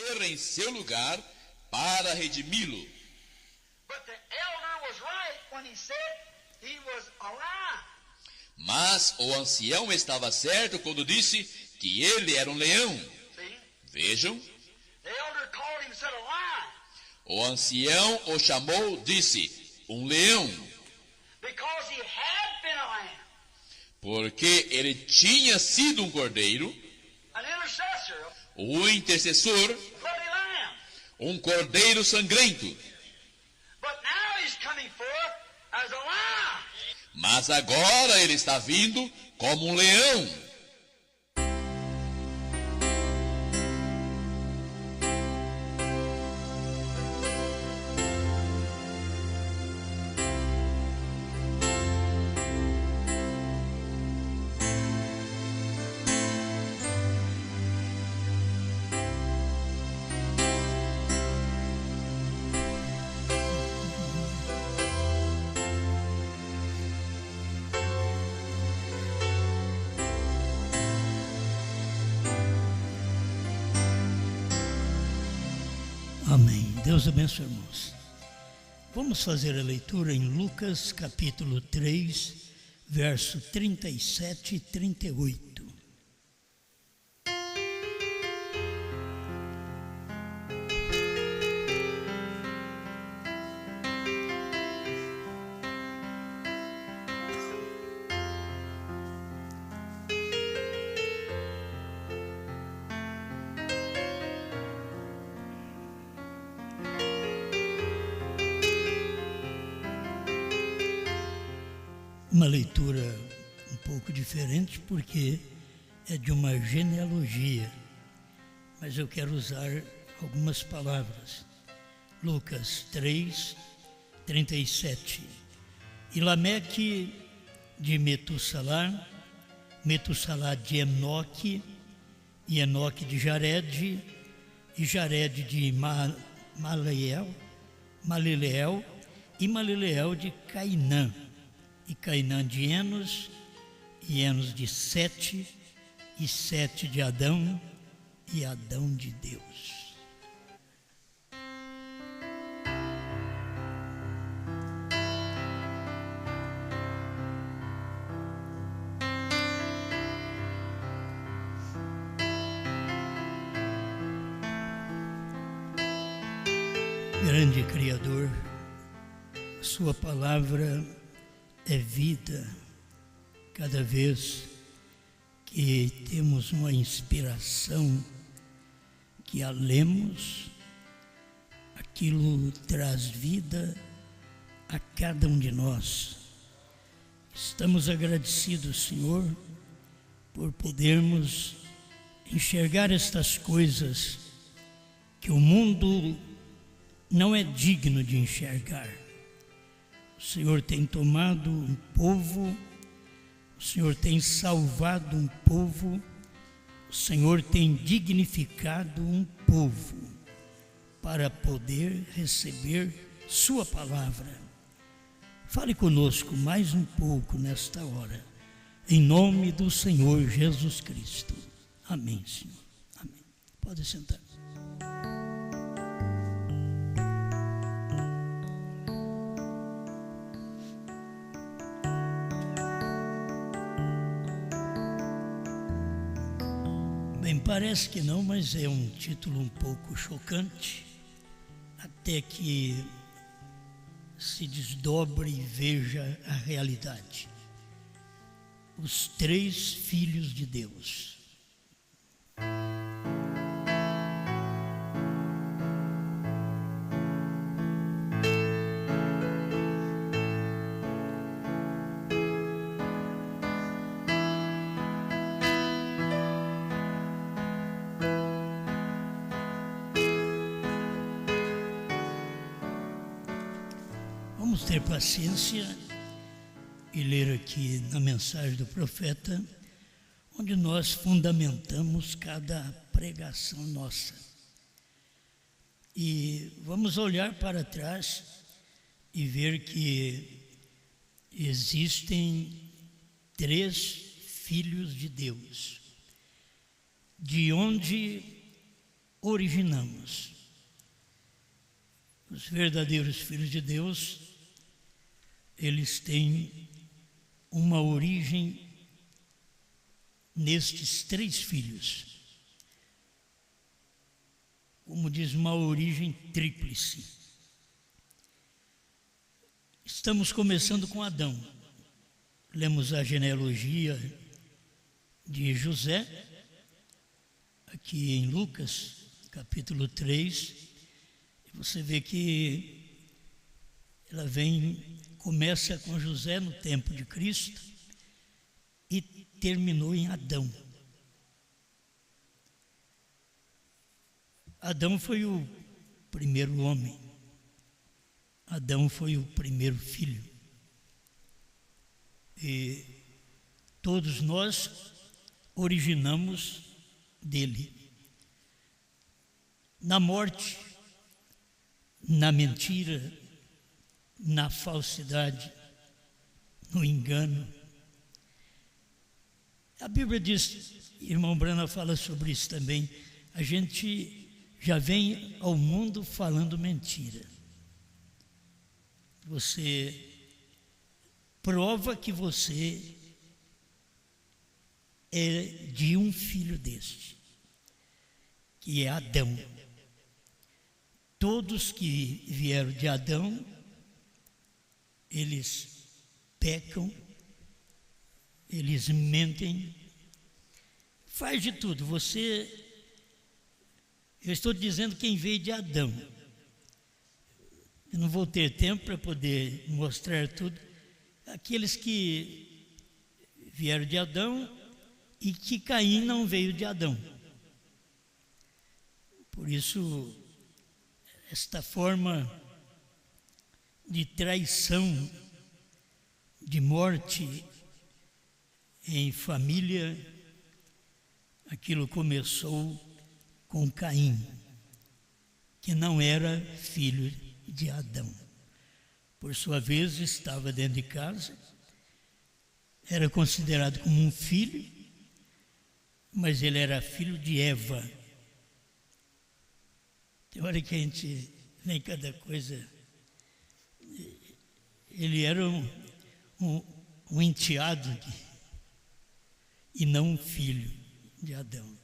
nascer em seu lugar para redimi-lo. But the elder was right when he said he was alive. Mas o ancião estava certo quando disse que ele era um leão. See? Vejam, The elder called him and said, a lion. o ancião o chamou, disse, um leão, Because he had been a lamb. porque ele tinha sido um cordeiro, An intercessor. o intercessor, Bloody lamb. um cordeiro sangrento. But now he's coming forth as a lion. Mas agora ele está vindo como um leão. Amém. Deus abençoe, irmãos. Vamos fazer a leitura em Lucas capítulo 3, verso 37 e 38. Uma leitura um pouco diferente porque é de uma genealogia, mas eu quero usar algumas palavras. Lucas 3, 37. E Lameque de Metussalá, Metussalá de Enoque, e Enoque de Jared, e Jared de Malileel, e Malileel de Cainã, e Cainã de Enos, e Enos de Sete, e Sete de Adão, e Adão de Deus. Grande Criador, Sua palavra é vida. Cada vez que temos uma inspiração, que a lemos, aquilo traz vida a cada um de nós. Estamos agradecidos, Senhor, por podermos enxergar estas coisas que o mundo não é digno de enxergar. O Senhor tem tomado um povo, o Senhor tem salvado um povo, o Senhor tem dignificado um povo para poder receber Sua palavra. Fale conosco mais um pouco nesta hora, em nome do Senhor Jesus Cristo. Amém, Senhor. Amém. Pode sentar. Bem, parece que não, mas é um título um pouco chocante, até que se desdobre e veja a realidade. Os três filhos de Deus. Vamos ter paciência e ler aqui na mensagem do profeta, onde nós fundamentamos cada pregação nossa. E vamos olhar para trás e ver que existem três filhos de Deus, de onde originamos. Os verdadeiros filhos de Deus, eles têm uma origem nestes 3 filhos. Como diz, uma origem tríplice. Estamos começando com Adão. Lemos a genealogia de José, aqui em Lucas, capítulo 3, e você vê que ela começa com José no tempo de Cristo e terminou em Adão. Adão foi o primeiro homem. Adão foi o primeiro filho. E todos nós originamos dele. Na morte, na mentira, na falsidade, no engano. A Bíblia diz, irmão Brana fala sobre isso também, a gente já vem ao mundo falando mentira. Você prova que você é de um filho deste, que é Adão. Todos que vieram de Adão, eles pecam, eles mentem, faz de tudo. Eu estou dizendo quem veio de Adão. Eu não vou ter tempo para poder mostrar tudo. Aqueles que vieram de Adão e que Caim não veio de Adão. Por isso, esta forma de traição, de morte em família, aquilo começou com Caim, que não era filho de Adão. Por sua vez, estava dentro de casa, era considerado como um filho, mas ele era filho de Eva. Tem hora que a gente vem cada coisa. Ele era um enteado e não um filho de Adão.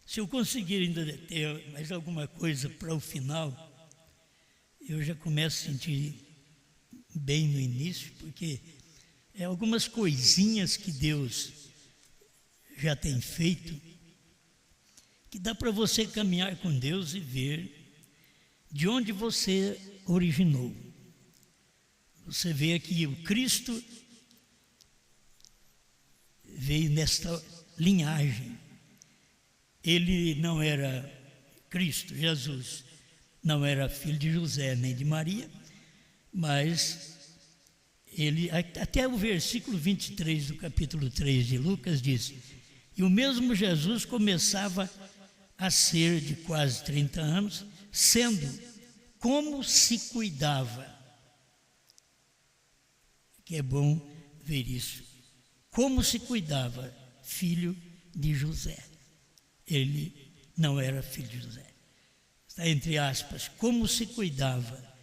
Se eu conseguir ainda ter mais alguma coisa para o final, eu já começo a sentir bem no início, porque é algumas coisinhas que Deus já tem feito, que dá para você caminhar com Deus e ver de onde você originou. Você vê aqui o Cristo veio nesta linhagem. Ele não era Cristo, Jesus, não era filho de José nem de Maria, mas ele, até o versículo 23 do capítulo 3 de Lucas diz: e o mesmo Jesus começava a ser de quase 30 anos, sendo como se cuidava. Que é bom ver isso. Como se cuidava, filho de José. Ele não era filho de José. Está entre aspas, como se cuidava,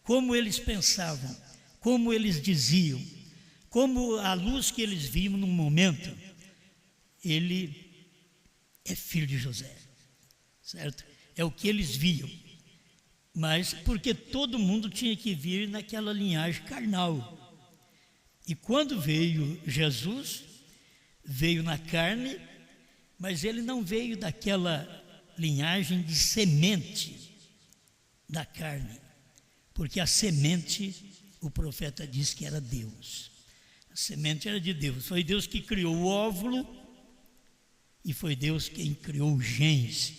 como eles pensavam, como eles diziam, como a luz que eles viam no momento, ele é filho de José, certo? É o que eles viam, mas porque todo mundo tinha que vir naquela linhagem carnal. E quando veio Jesus, veio na carne, mas ele não veio daquela linhagem de semente da carne, porque a semente, o profeta diz que era Deus. A semente era de Deus. Foi Deus que criou o óvulo e foi Deus quem criou os genes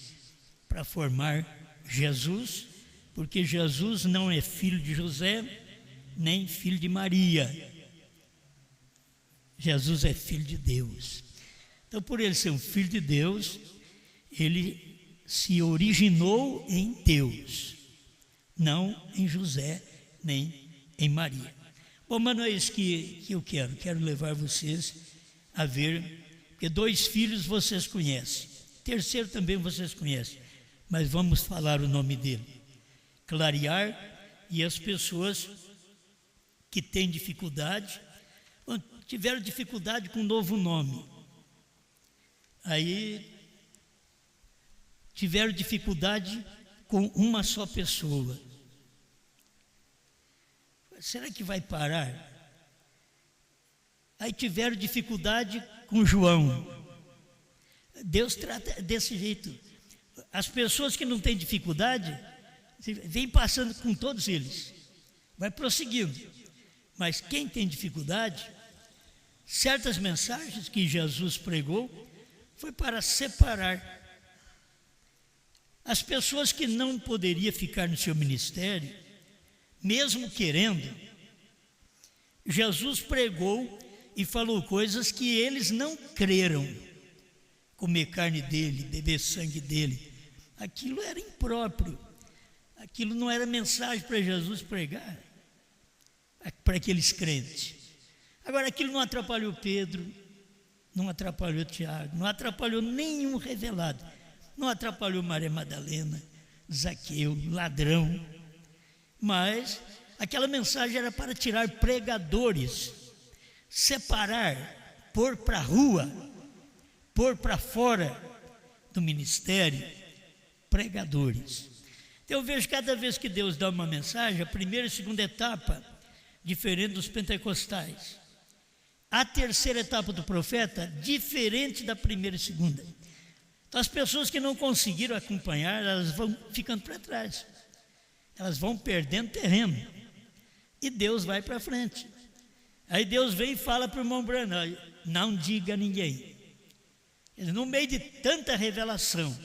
para formar Jesus, porque Jesus não é filho de José, nem filho de Maria. Jesus é filho de Deus. Então, por ele ser um filho de Deus, ele se originou em Deus, não em José, nem em Maria. Bom, mas não é isso que eu quero levar vocês a ver, porque 2 filhos vocês conhecem, terceiro também vocês conhecem, mas vamos falar o nome dele. Clarear, e as pessoas que têm dificuldade, tiveram dificuldade com um novo nome. Aí tiveram dificuldade com uma só pessoa. Será que vai parar? Aí tiveram dificuldade com João. Deus trata desse jeito. As pessoas que não têm dificuldade, vem passando com todos eles. Vai prosseguindo. Mas quem tem dificuldade, certas mensagens que Jesus pregou, foi para separar as pessoas que não poderiam ficar no seu ministério, mesmo querendo. Jesus pregou e falou coisas que eles não creram. Comer carne dele, beber sangue dele, aquilo era impróprio. Aquilo não era mensagem para Jesus pregar, para aqueles crentes. Agora, aquilo não atrapalhou Pedro, não atrapalhou Tiago, não atrapalhou nenhum revelado, não atrapalhou Maria Madalena, Zaqueu, ladrão. Mas aquela mensagem era para tirar pregadores, separar, pôr para a rua, pôr para fora do ministério, pregadores. Então eu vejo cada vez que Deus dá uma mensagem, a primeira e segunda etapa, diferente dos pentecostais. A terceira etapa do profeta, diferente da primeira e segunda. Então as pessoas que não conseguiram acompanhar, elas vão ficando para trás. Elas vão perdendo terreno. E Deus vai para frente. Aí Deus vem e fala para o irmão Branham: não diga a ninguém. No meio de tanta revelação,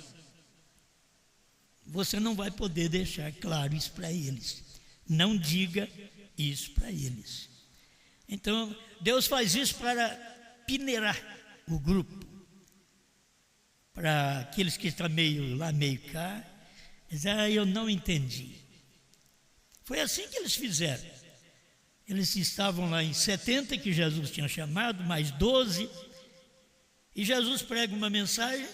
você não vai poder deixar claro isso para eles. Não diga isso para eles. Então, Deus faz isso para peneirar o grupo. Para aqueles que estão meio lá, meio cá, dizem: eu não entendi. Foi assim que eles fizeram. Eles estavam lá em 70, que Jesus tinha chamado, mais 12, e Jesus prega uma mensagem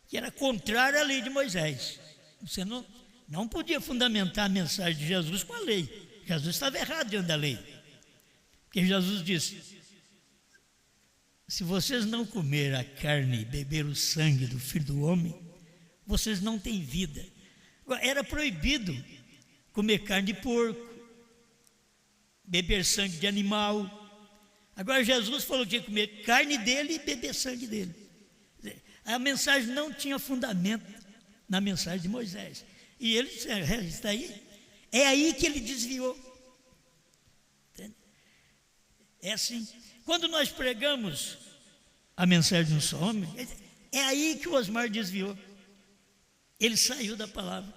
que era contrária à lei de Moisés. Você não podia fundamentar a mensagem de Jesus com a lei. Jesus estava errado diante da lei. Porque Jesus disse: se vocês não comerem a carne e beber o sangue do Filho do Homem, vocês não têm vida. Era proibido comer carne de porco, beber sangue de animal. Agora Jesus falou que tinha que comer carne dele e beber sangue dele. A mensagem não tinha fundamento na mensagem de Moisés. E ele está aí. É aí que ele desviou. Entende? É assim. Quando nós pregamos a mensagem de um só homem, é aí que o Osmar desviou. Ele saiu da palavra.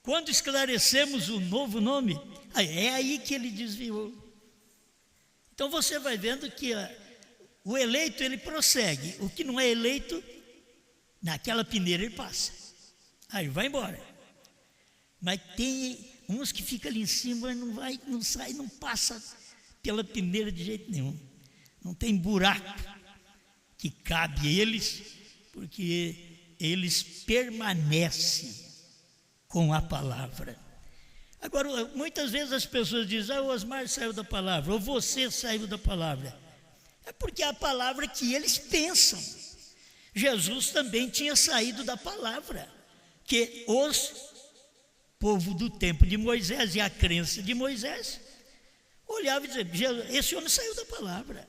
Quando esclarecemos o novo nome, é aí que ele desviou. Então você vai vendo que o eleito ele prossegue, o que não é eleito, naquela peneira ele passa, aí vai embora. Mas tem uns que ficam ali em cima, não vai, não sai, não passa pela peneira de jeito nenhum. Não tem buraco que cabe eles, porque eles permanecem com a palavra. Agora, muitas vezes as pessoas dizem: o Osmar saiu da palavra, ou você saiu da palavra. É porque é a palavra que eles pensam. Jesus também tinha saído da palavra, que os povo do tempo de Moisés e a crença de Moisés olhava e dizia: esse homem saiu da palavra,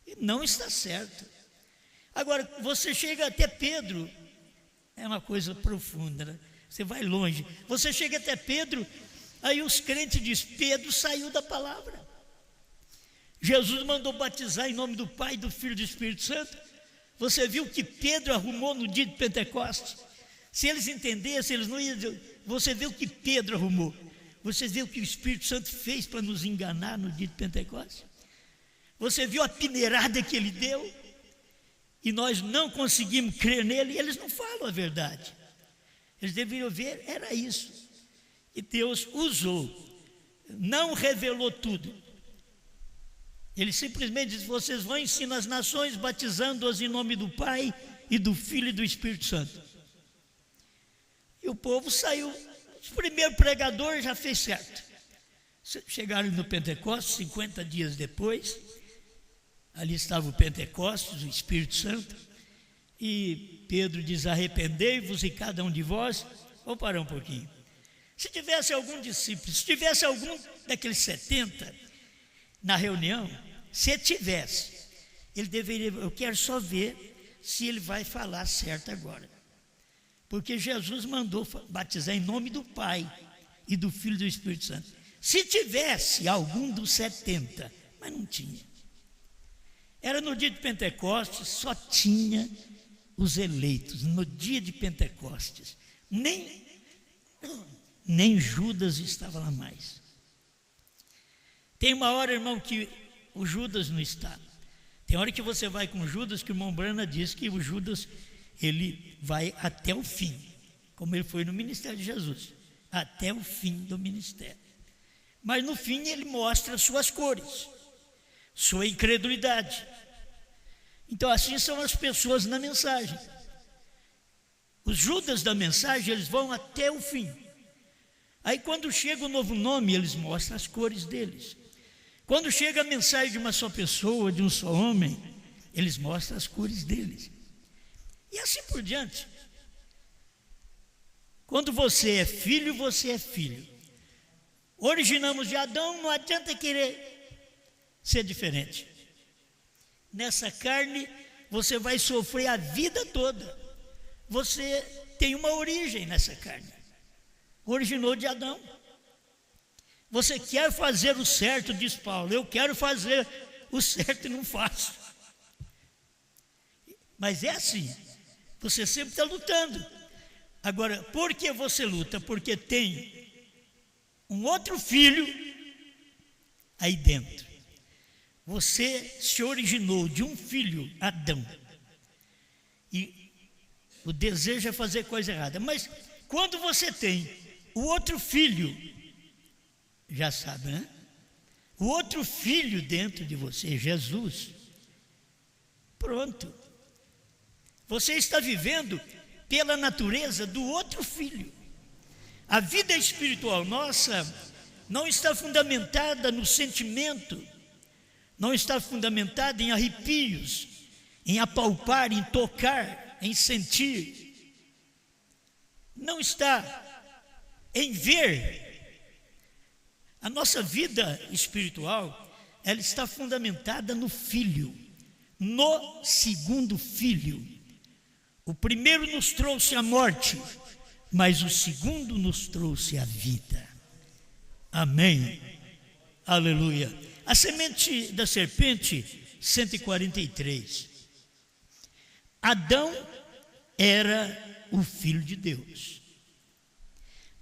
e não está certo. Agora, você chega até Pedro, é uma coisa profunda, né? Você vai longe, você chega até Pedro, aí os crentes dizem: Pedro saiu da palavra. Jesus mandou batizar em nome do Pai, do Filho e do Espírito Santo. Você viu que Pedro arrumou no dia de Pentecostes? Se eles entendessem, eles não iam dizer. Você viu que Pedro arrumou. Você viu o que o Espírito Santo fez para nos enganar no dia de Pentecostes? Você viu a peneirada que ele deu? E nós não conseguimos crer nele, e eles não falam a verdade. Eles deveriam ver, era isso. E Deus usou, não revelou tudo. Ele simplesmente disse: vocês vão ensinar as nações, batizando-as em nome do Pai e do Filho e do Espírito Santo. E o povo saiu. O primeiro pregador já fez certo. Chegaram no Pentecostes, 50 dias depois. Ali estava o Pentecostes, o Espírito Santo. E Pedro diz: arrependei-vos e cada um de vós. Vou parar um pouquinho. Se tivesse algum discípulo, se tivesse algum daqueles 70 na reunião, se tivesse, ele deveria, eu quero só ver se ele vai falar certo agora. Porque Jesus mandou batizar em nome do Pai e do Filho e do Espírito Santo. Se tivesse algum dos 70, mas não tinha. Era no dia de Pentecostes, só tinha os eleitos, no dia de Pentecostes. Nem Judas estava lá mais. Tem uma hora, irmão, que o Judas não está. Tem hora que você vai com Judas, que o irmão Brana diz que o Judas, ele vai até o fim, como ele foi no ministério de Jesus, até o fim do ministério. Mas no fim ele mostra suas cores, sua incredulidade. Então assim são as pessoas na mensagem. Os Judas da mensagem, eles vão até o fim. Aí quando chega o novo nome, eles mostram as cores deles. Quando chega a mensagem de uma só pessoa, de um só homem, eles mostram as cores deles. E assim por diante. Quando você é filho, você é filho. Originamos de Adão, não adianta querer ser diferente. Nessa carne, você vai sofrer a vida toda. Você tem uma origem nessa carne. Originou de Adão. Você quer fazer o certo, diz Paulo. Eu quero fazer o certo e não faço. Mas é assim. Você sempre está lutando. Agora, por que você luta? Porque tem um outro filho aí dentro. Você se originou de um filho, Adão. E o desejo é fazer coisa errada. Mas quando você tem o outro filho, já sabe, né? O outro filho dentro de você, Jesus. Pronto. Você está vivendo pela natureza do outro filho. A vida espiritual nossa não está fundamentada no sentimento, não está fundamentada em arrepios, em apalpar, em tocar, em sentir. Não está em ver. A nossa vida espiritual, ela está fundamentada no Filho, no segundo Filho. O primeiro nos trouxe a morte, mas o segundo nos trouxe a vida. Amém. Aleluia. A semente da serpente, 143. Adão era o filho de Deus.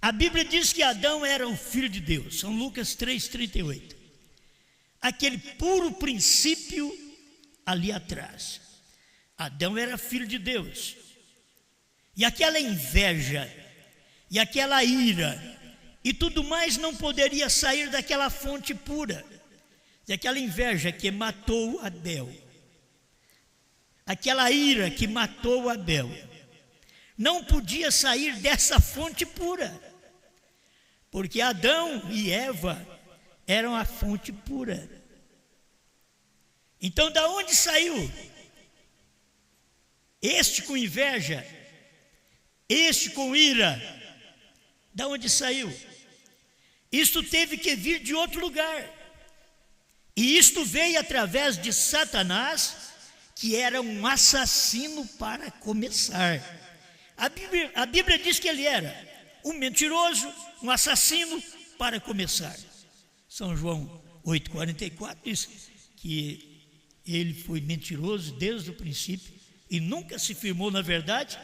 A Bíblia diz que Adão era o filho de Deus, São Lucas 3,38. Aquele puro princípio ali atrás. Adão era filho de Deus. E aquela inveja, e aquela ira, e tudo mais não poderia sair daquela fonte pura. Daquela inveja que matou Abel. Aquela ira que matou Abel. Não podia sair dessa fonte pura. Porque Adão e Eva eram a fonte pura. Então, da onde saiu? Este com inveja, este com ira, da onde saiu? Isto teve que vir de outro lugar. E isto veio através de Satanás, que era um assassino para começar. A Bíblia diz que ele era um mentiroso, um assassino para começar. São João 8,44 diz que ele foi mentiroso desde o princípio e nunca se firmou na verdade,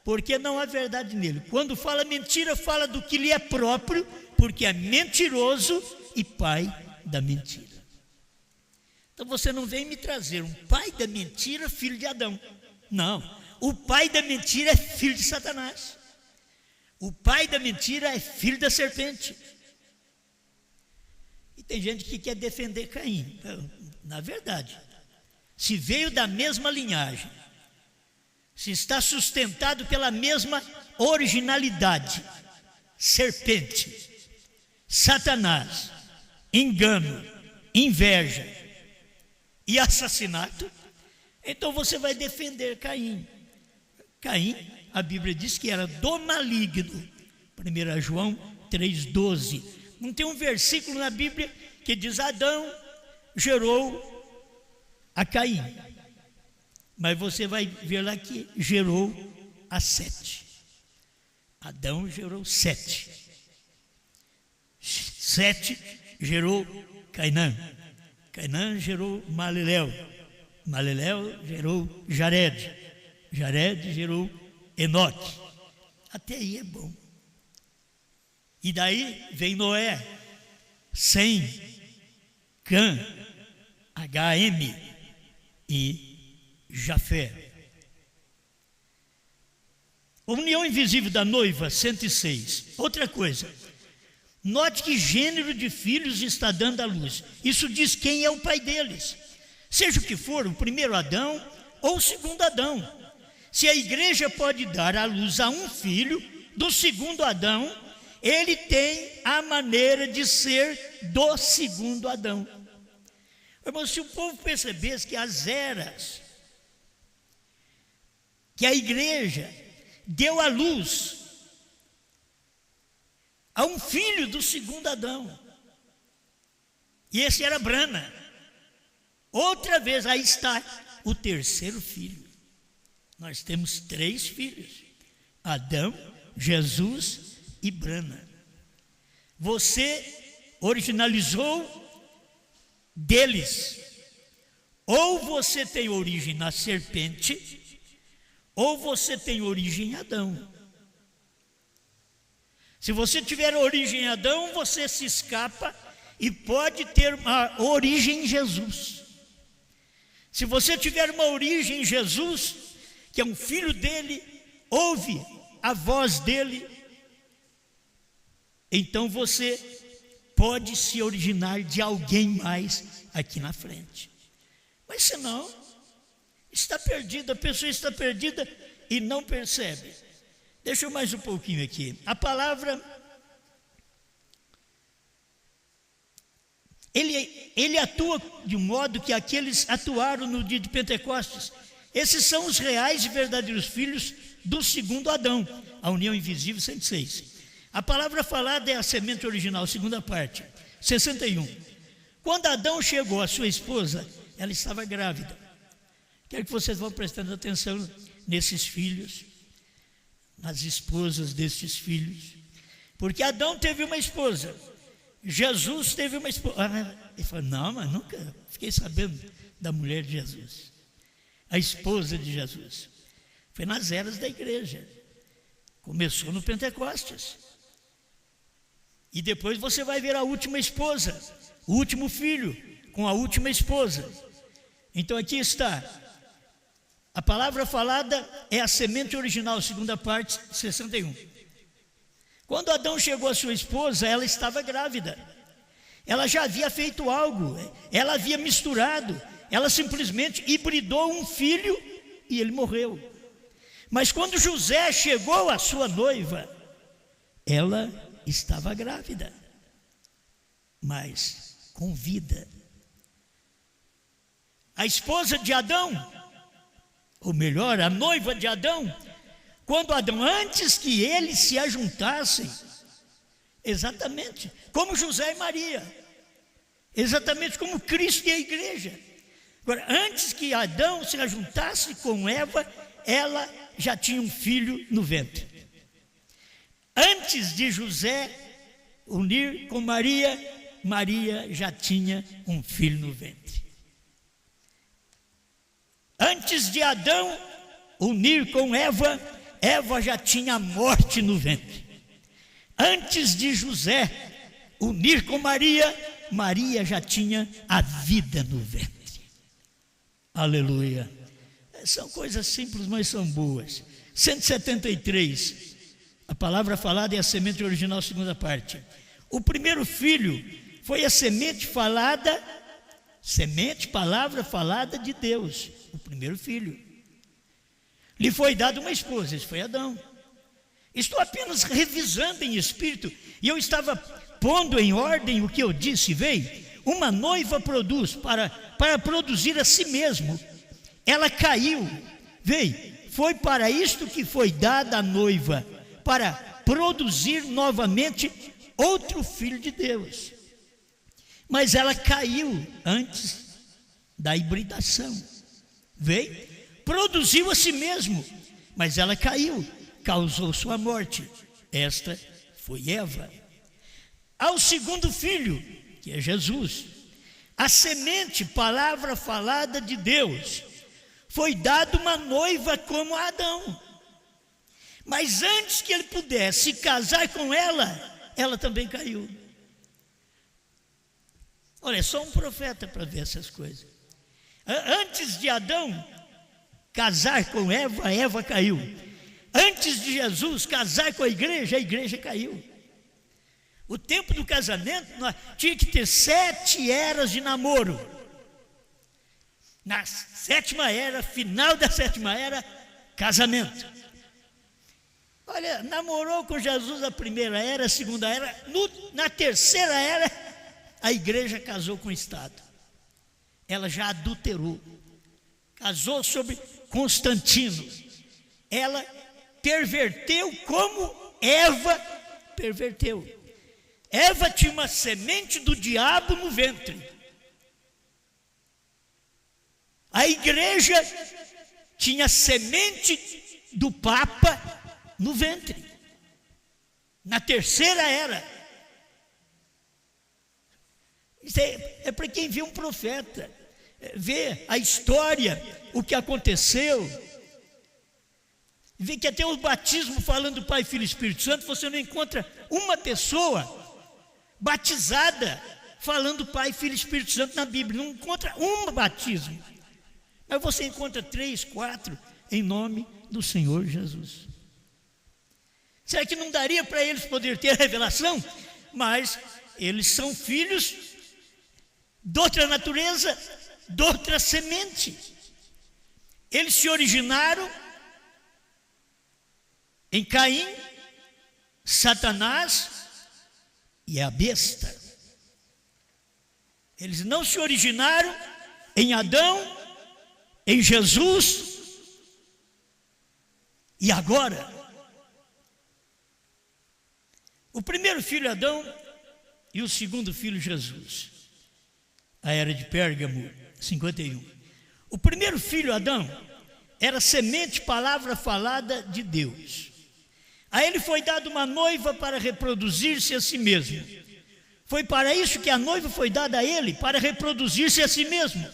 porque não há verdade nele. Quando fala mentira, fala do que lhe é próprio, porque é mentiroso e pai da mentira. Então você não vem me trazer um pai da mentira, filho de Adão. Não, o pai da mentira é filho de Satanás. O pai da mentira é filho da serpente. E tem gente que quer defender Caim. Na verdade, se veio da mesma linhagem, se está sustentado pela mesma originalidade, serpente, Satanás, engano, inveja e assassinato, então você vai defender Caim. Caim, a Bíblia diz que era do maligno, 1 João 3,12. Não tem um versículo na Bíblia que diz Adão gerou a Caim, mas você vai ver lá que gerou a Sete. Adão gerou Sete. Sete gerou Cainã. Cainã gerou Maliléu. Maliléu gerou Jared. Jared gerou Enoque. Até aí é bom. E daí vem Noé, Sem, Cã, HM e Jafé. A união invisível da noiva, 106. Outra coisa, note que gênero de filhos está dando à luz. Isso diz quem é o pai deles. Seja o que for, o primeiro Adão ou o segundo Adão. Se a igreja pode dar à luz a um filho do segundo Adão, ele tem a maneira de ser do segundo Adão. Irmão, se o povo percebesse que as eras que a igreja deu à luz a um filho do segundo Adão, e esse era Brana, outra vez aí está o terceiro filho. Nós temos 3 filhos: Adão, Jesus e Brana. Você originalizou deles. Ou você tem origem na serpente, ou você tem origem em Adão. Se você tiver origem em Adão, você se escapa e pode ter uma origem em Jesus. Se você tiver uma origem em Jesus, que é um filho dele, ouve a voz dele, então você pode se originar de alguém mais aqui na frente. Mas senão, está perdida, a pessoa está perdida e não percebe. Deixa eu mais um pouquinho aqui. A palavra, ele atua de um modo que aqueles atuaram no dia de Pentecostes. Esses são os reais e verdadeiros filhos do segundo Adão, a união invisível, 106. A palavra falada é a semente original, segunda parte, 61. Quando Adão chegou à sua esposa, ela estava grávida. Quero que vocês vão prestando atenção nesses filhos, nas esposas destes filhos, porque Adão teve uma esposa, Jesus teve uma esposa. Ele falou, não, mas nunca fiquei sabendo da mulher de Jesus, a esposa de Jesus. Foi nas eras da igreja, começou no Pentecostes, e depois você vai ver a última esposa, o último filho com a última esposa. Então aqui está, a palavra falada é a semente original, segunda parte, 61. Quando Adão chegou à sua esposa, ela estava grávida. Ela já havia feito algo, ela havia misturado, ela simplesmente hibridou um filho e ele morreu. Mas quando José chegou à sua noiva, ela estava grávida, mas com vida. A esposa de Adão, ou melhor, a noiva de Adão, quando Adão, antes que eles se ajuntassem, exatamente como José e Maria, exatamente como Cristo e a igreja. Agora, antes que Adão se ajuntasse com Eva, ela já tinha um filho no ventre. Antes de José unir com Maria, Maria já tinha um filho no ventre. Antes de Adão unir com Eva, Eva já tinha a morte no ventre. Antes de José unir com Maria, Maria já tinha a vida no ventre. Aleluia. São coisas simples, mas são boas. 173. A palavra falada é a semente original, segunda parte. O primeiro filho foi a semente falada, palavra falada de Deus, o primeiro filho. lhe foi dada uma esposa, esse foi Adão. Estou apenas revisando em espírito, e eu estava pondo em ordem o que eu disse. Veio, uma noiva produz para produzir a si mesmo. Ela caiu, veio, foi para isto que foi dada a noiva, para produzir novamente outro filho de Deus. Mas ela caiu antes da hibridação. Veio, produziu a si mesmo, mas ela caiu, causou sua morte. Esta foi Eva. Ao segundo filho, que é Jesus, a semente, palavra falada de Deus, foi dada uma noiva como a Adão. Mas antes que ele pudesse casar com ela, ela também caiu. Olha, é só um profeta para ver essas coisas. Antes de Adão casar com Eva, Eva caiu. Antes de Jesus casar com a igreja caiu. O tempo do casamento tinha que ter 7 eras de namoro. Na 7ª era, final da 7ª era, casamento. Olha, namorou com Jesus a 1ª era, a 2ª era, na 3ª era, a igreja casou com o Estado. Ela já adulterou. Casou sobre Constantino. Ela perverteu como Eva perverteu. Eva tinha uma semente do diabo no ventre. A igreja tinha semente do Papa no ventre. Na 3ª era. Isso é para quem vê um profeta, vê a história, o que aconteceu, vê que até o batismo falando do Pai, Filho e Espírito Santo, você não encontra uma pessoa batizada falando Pai, Filho e Espírito Santo na Bíblia, não encontra um batismo, mas você encontra 3, 4 em nome do Senhor Jesus. Será que não daria para eles poder ter a revelação? Mas eles são filhos de outra natureza, de outra semente. Eles se originaram em Caim, Satanás e a besta. Eles não se originaram em Adão, em Jesus e agora. O primeiro filho Adão e o segundo filho Jesus. A era de Pérgamo, 51. O primeiro filho Adão era semente, palavra falada de Deus. A ele foi dada uma noiva para reproduzir-se a si mesmo. Foi para isso que a noiva foi dada a ele, para reproduzir-se a si mesmo,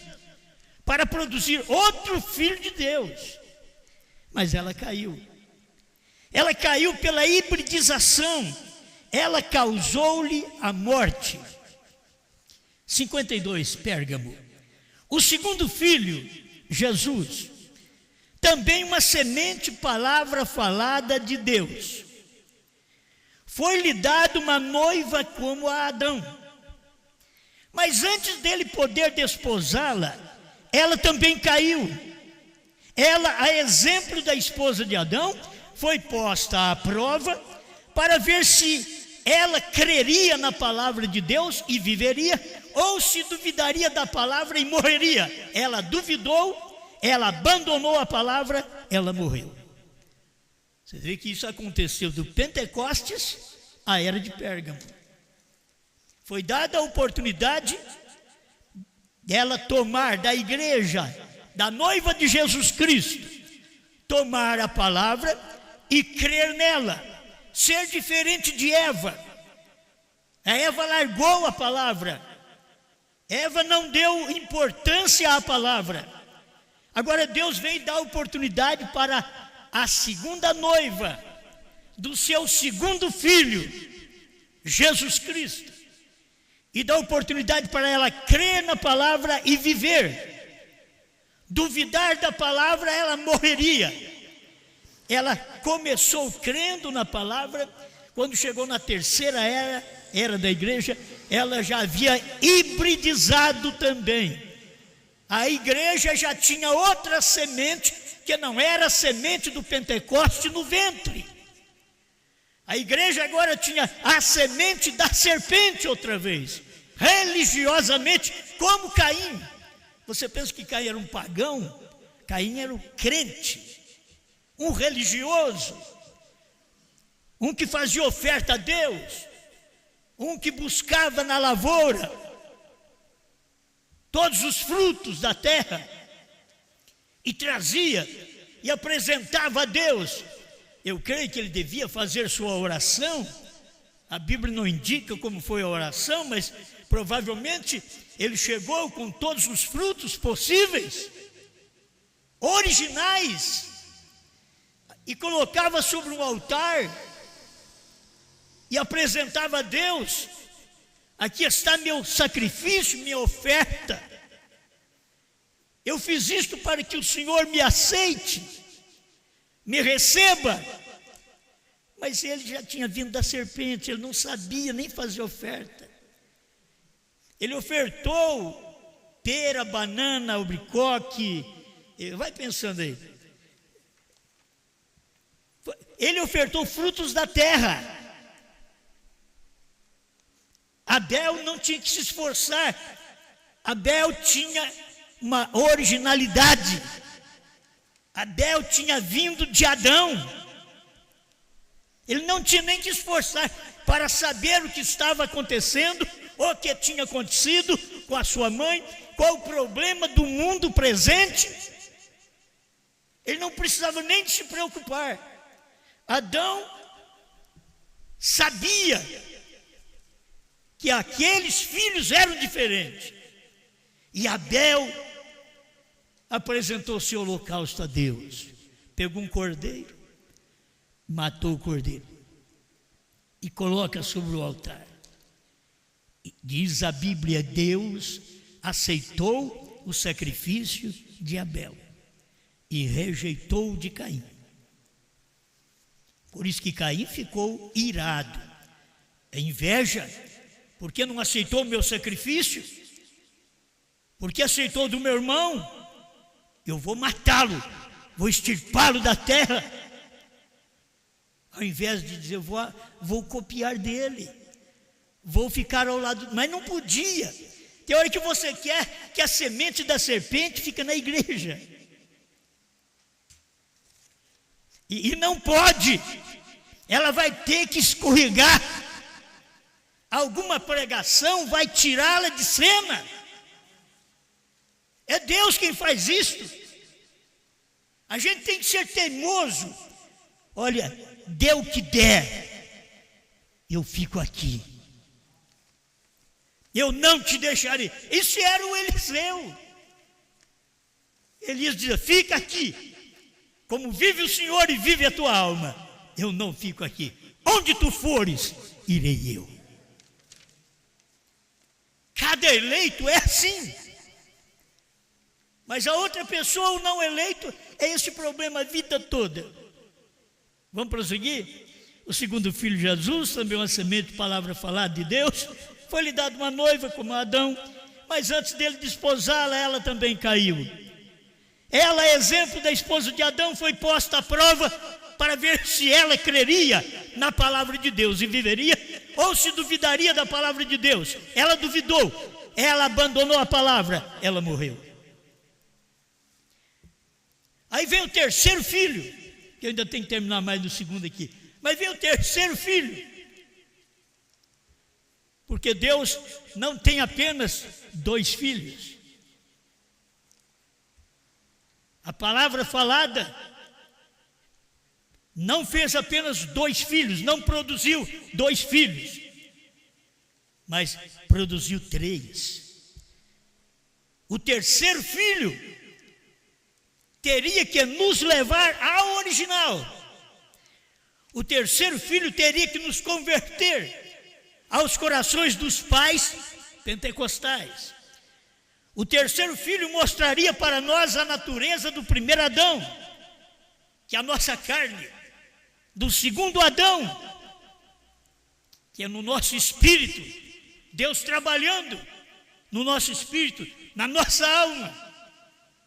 para produzir outro filho de Deus. Mas ela caiu. Ela caiu pela hibridização. Ela causou-lhe a morte. 52, Pérgamo. O segundo filho, Jesus, também uma semente, palavra falada de Deus. Foi-lhe dada uma noiva como a Adão. Mas antes dele poder desposá-la, ela também caiu. Ela, a exemplo da esposa de Adão, foi posta à prova para ver se ela creria na palavra de Deus e viveria, ou se duvidaria da palavra e morreria. Ela duvidou, ela abandonou a palavra, ela morreu. Você vê que isso aconteceu do Pentecostes à era de Pérgamo. Foi dada a oportunidade dela tomar da igreja, da noiva de Jesus Cristo, tomar a palavra e crer nela, ser diferente de Eva. A Eva largou a palavra. Eva não deu importância à palavra. Agora Deus veio dar oportunidade para a segunda noiva do seu segundo filho, Jesus Cristo, e dá oportunidade para ela crer na palavra e viver. Duvidar da palavra, ela morreria. Ela começou crendo na palavra. Quando chegou na 3ª era da igreja, ela já havia hibridizado também. A igreja já tinha outra semente porque não era a semente do Pentecoste no ventre. A igreja agora tinha a semente da serpente outra vez, religiosamente, como Caim. Você pensa que Caim era um pagão? Caim era um crente, um religioso, um que fazia oferta a Deus, um que buscava na lavoura todos os frutos da terra e trazia e apresentava a Deus. Eu creio que ele devia fazer sua oração. A Bíblia não indica como foi a oração, mas provavelmente ele chegou com todos os frutos possíveis, originais, e colocava sobre um altar e apresentava a Deus: aqui está meu sacrifício, minha oferta. Eu fiz isto para que o Senhor me aceite, me receba. Mas ele já tinha vindo da serpente, ele não sabia nem fazer oferta. Ele ofertou pera, banana, albaricoque, vai pensando aí. Ele ofertou frutos da terra. Abel não tinha que se esforçar. Abel tinha uma originalidade. Abel tinha vindo de Adão. Ele não tinha nem que esforçar para saber o que estava acontecendo, ou o que tinha acontecido com a sua mãe, qual o problema do mundo presente. Ele não precisava nem de se preocupar. Adão sabia que aqueles filhos eram diferentes. E Abel apresentou seu holocausto a Deus. Pegou um cordeiro, matou o cordeiro e coloca sobre o altar. Diz a Bíblia, Deus aceitou o sacrifício de Abel e rejeitou o de Caim. Por isso que Caim ficou irado. É inveja, porque não aceitou o meu sacrifício, porque aceitou do meu irmão, eu vou matá-lo, vou extirpá-lo da terra. Ao invés de dizer, vou copiar dele, vou ficar ao lado, mas não podia. Tem hora que você quer que a semente da serpente fique na igreja. E não pode. Ela vai ter que escorregar. Alguma pregação vai tirá-la de cena. É Deus quem faz isto. A gente tem que ser teimoso. Olha, dê o que der, eu fico aqui. Eu não te deixarei. Isso era o Eliseu. Elias dizia, fica aqui. Como vive o Senhor e vive a tua alma, eu não fico aqui. Onde tu fores, irei eu. Cada eleito é assim. Mas a outra pessoa, o não eleito, é esse problema a vida toda. Vamos prosseguir? O segundo filho Jesus, também uma semente, palavra falada de Deus, foi-lhe dado uma noiva como Adão, mas antes dele desposá-la, ela também caiu. Ela, exemplo da esposa de Adão, foi posta à prova para ver se ela creria na palavra de Deus e viveria, ou se duvidaria da palavra de Deus. Ela duvidou, ela abandonou a palavra, ela morreu. Aí vem o terceiro filho, que eu ainda tenho que terminar mais do segundo aqui, mas vem o terceiro filho, porque Deus não tem apenas 2 filhos. A palavra falada não fez apenas 2 filhos, não produziu 2 filhos, mas produziu 3. O terceiro filho teria que nos levar ao original. O terceiro filho teria que nos converter aos corações dos pais pentecostais. O terceiro filho mostraria para nós a natureza do primeiro Adão, que é a nossa carne, do segundo Adão, que é no nosso espírito, Deus trabalhando no nosso espírito, na nossa alma,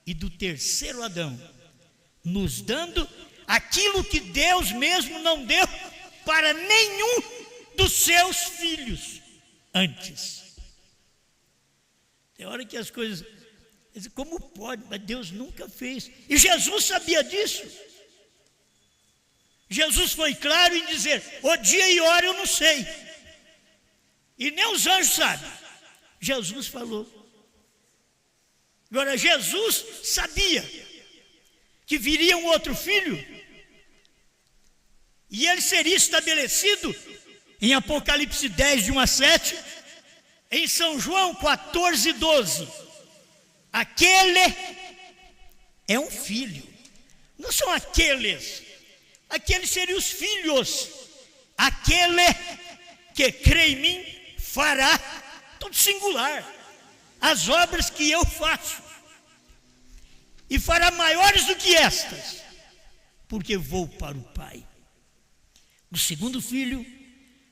e do terceiro Adão, nos dando aquilo que Deus mesmo não deu para nenhum dos seus filhos antes. Tem hora que as coisas, como pode? Mas Deus nunca fez. E Jesus sabia disso. Jesus foi claro em dizer: o dia e hora eu não sei. E nem os anjos sabem. Jesus falou. Agora, Jesus sabia que viria um outro filho e ele seria estabelecido em Apocalipse 10, de 1 a 7, em São João 14, 12. Aquele é um filho. Não são aqueles. Aqueles seriam os filhos. Aquele que crê em mim fará, tudo singular, as obras que eu faço, e fará maiores do que estas, porque vou para o Pai. O segundo filho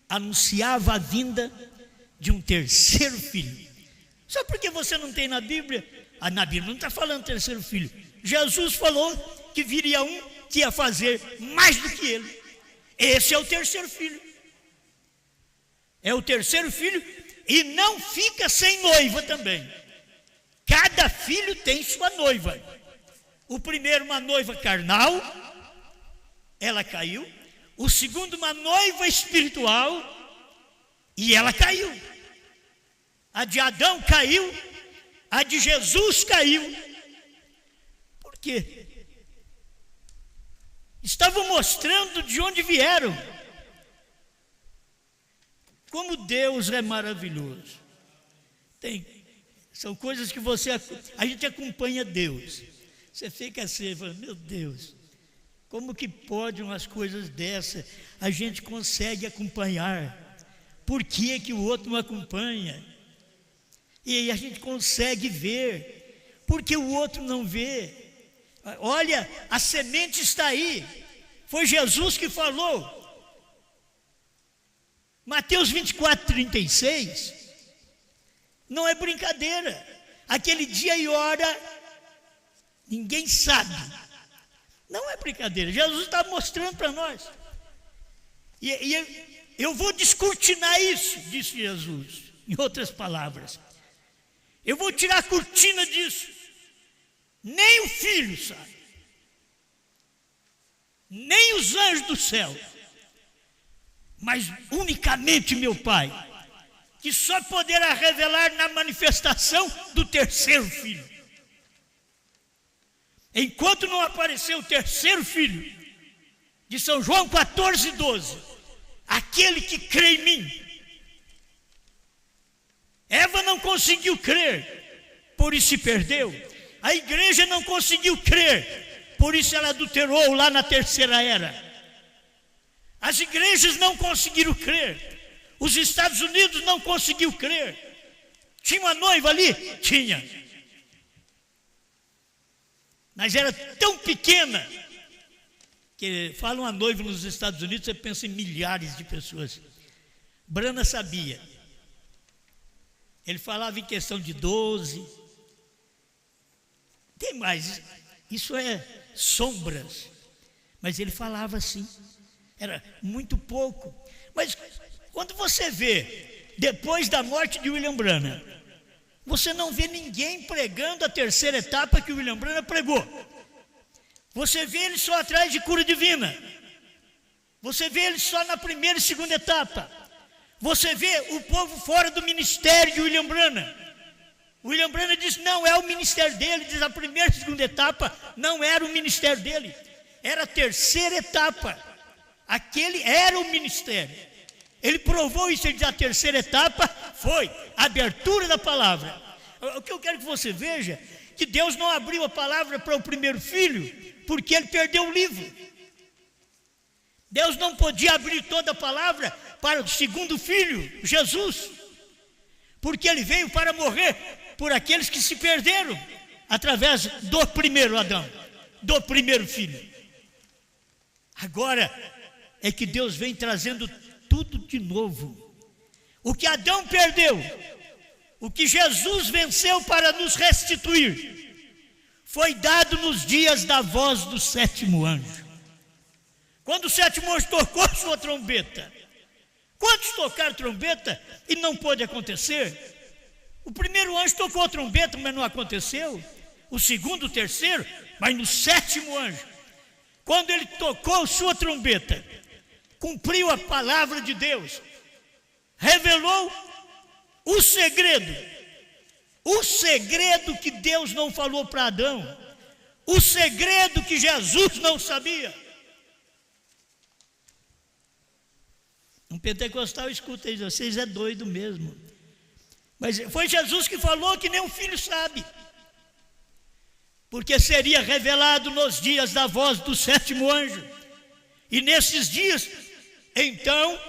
anunciava a vinda de um terceiro filho. Só porque você não tem na Bíblia? Na Bíblia não está falando terceiro filho. Jesus falou que viria um que ia fazer mais do que ele. Esse é o terceiro filho. É o terceiro filho, e não fica sem noiva também. Cada filho tem sua noiva. O primeiro, uma noiva carnal, ela caiu. O segundo, uma noiva espiritual, e ela caiu. A de Adão caiu, a de Jesus caiu. Por quê? Estavam mostrando de onde vieram. Como Deus é maravilhoso. São coisas que a gente acompanha Deus. Você fica assim, fala: meu Deus, como que pode umas coisas dessas a gente consegue acompanhar? Por que que o outro não acompanha? E aí a gente consegue ver, porque o outro não vê. Olha, a semente está aí. Foi Jesus que falou. Mateus 24, 36, não é brincadeira. Aquele dia e hora, ninguém sabe. Não é brincadeira. Jesus está mostrando para nós. E eu vou descortinar isso, disse Jesus, em outras palavras. Eu vou tirar a cortina disso. Nem o filho sabe. Nem os anjos do céu. Mas unicamente meu Pai, que só poderá revelar na manifestação do terceiro filho. Enquanto não aparecer o terceiro filho, de São João 14, 12, aquele que crê em mim. Eva não conseguiu crer, por isso se perdeu. A igreja não conseguiu crer, por isso ela adulterou lá na terceira era. As igrejas não conseguiram crer. Os Estados Unidos não conseguiu crer. Tinha uma noiva ali? Tinha. Mas era tão pequena que fala uma noiva nos Estados Unidos, você pensa em milhares de pessoas. Brana sabia. Ele falava em questão de 12. Tem mais. Isso é sombras. Mas ele falava assim. Era muito pouco. Mas quando você vê, depois da morte de William Branham, você não vê ninguém pregando a terceira etapa que o William Branham pregou. Você vê ele só atrás de cura divina. Você vê ele só na primeira e segunda etapa. Você vê o povo fora do ministério de William Branham. William Branham diz: não é o ministério dele. Diz: a primeira e segunda etapa não era o ministério dele. Era a terceira etapa. Aquele era o ministério. Ele provou isso. Ele diz: a terceira etapa foi a abertura da palavra. O que eu quero que você veja, que Deus não abriu a palavra para o primeiro filho, porque ele perdeu o livro. Deus não podia abrir toda a palavra para o segundo filho, Jesus, porque ele veio para morrer por aqueles que se perderam, através do primeiro Adão, do primeiro filho. Agora é que Deus vem trazendo tudo de novo. O que Adão perdeu, o que Jesus venceu para nos restituir, foi dado nos dias da voz do sétimo anjo. Quando o sétimo anjo tocou sua trombeta. Quantos tocaram trombeta e não pôde acontecer? O primeiro anjo tocou a trombeta, mas não aconteceu. O segundo, o terceiro, mas no sétimo anjo, quando ele tocou sua trombeta, cumpriu a palavra de Deus, revelou o segredo que Deus não falou para Adão, o segredo que Jesus não sabia. Um pentecostal escuta isso, vocês é doido mesmo. Mas foi Jesus que falou que nem um filho sabe. Porque seria revelado nos dias da voz do sétimo anjo. E nesses dias, então,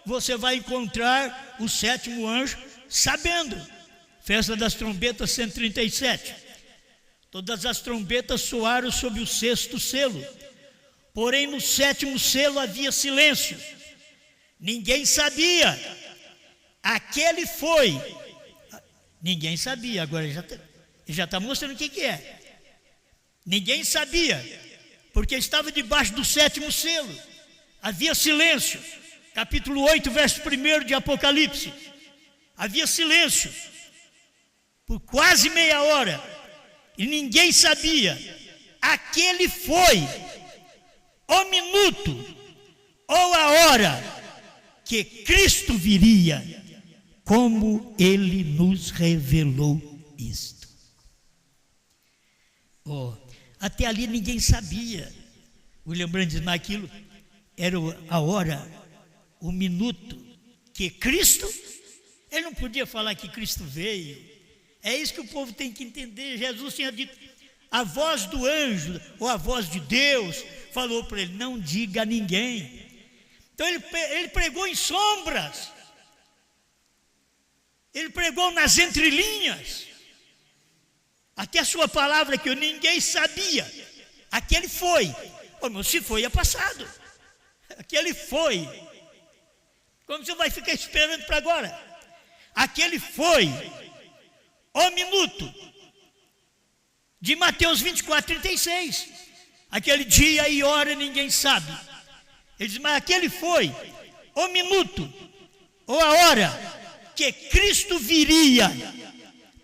você vai encontrar o sétimo anjo sabendo. Festa das trombetas 137. Todas as trombetas soaram sob o sexto selo. Porém, no sétimo selo havia silêncio. Ninguém sabia. Aquele foi. Ninguém sabia. Agora já está mostrando o que é. Ninguém sabia. Porque estava debaixo do sétimo selo. Havia silêncio. Capítulo 8, verso 1 de Apocalipse. Havia silêncio. Por quase meia hora. E ninguém sabia. Aquele foi o minuto ou a hora que Cristo viria, como Ele nos revelou isto. Até ali ninguém sabia. William Branham diz, mas aquilo era a hora, o minuto que Cristo, ele não podia falar que Cristo veio. É isso que o povo tem que entender. Jesus tinha dito, a voz do anjo, ou a voz de Deus, falou para ele, não diga a ninguém. Então ele pregou em sombras, ele pregou nas entrelinhas, até a sua palavra que ninguém sabia, aquele foi, se foi é passado, aquele foi, como você vai ficar esperando para agora? Aquele foi o minuto de Mateus 24, 36, aquele dia e hora ninguém sabe. Ele diz, mas aquele foi o minuto ou a hora que Cristo viria,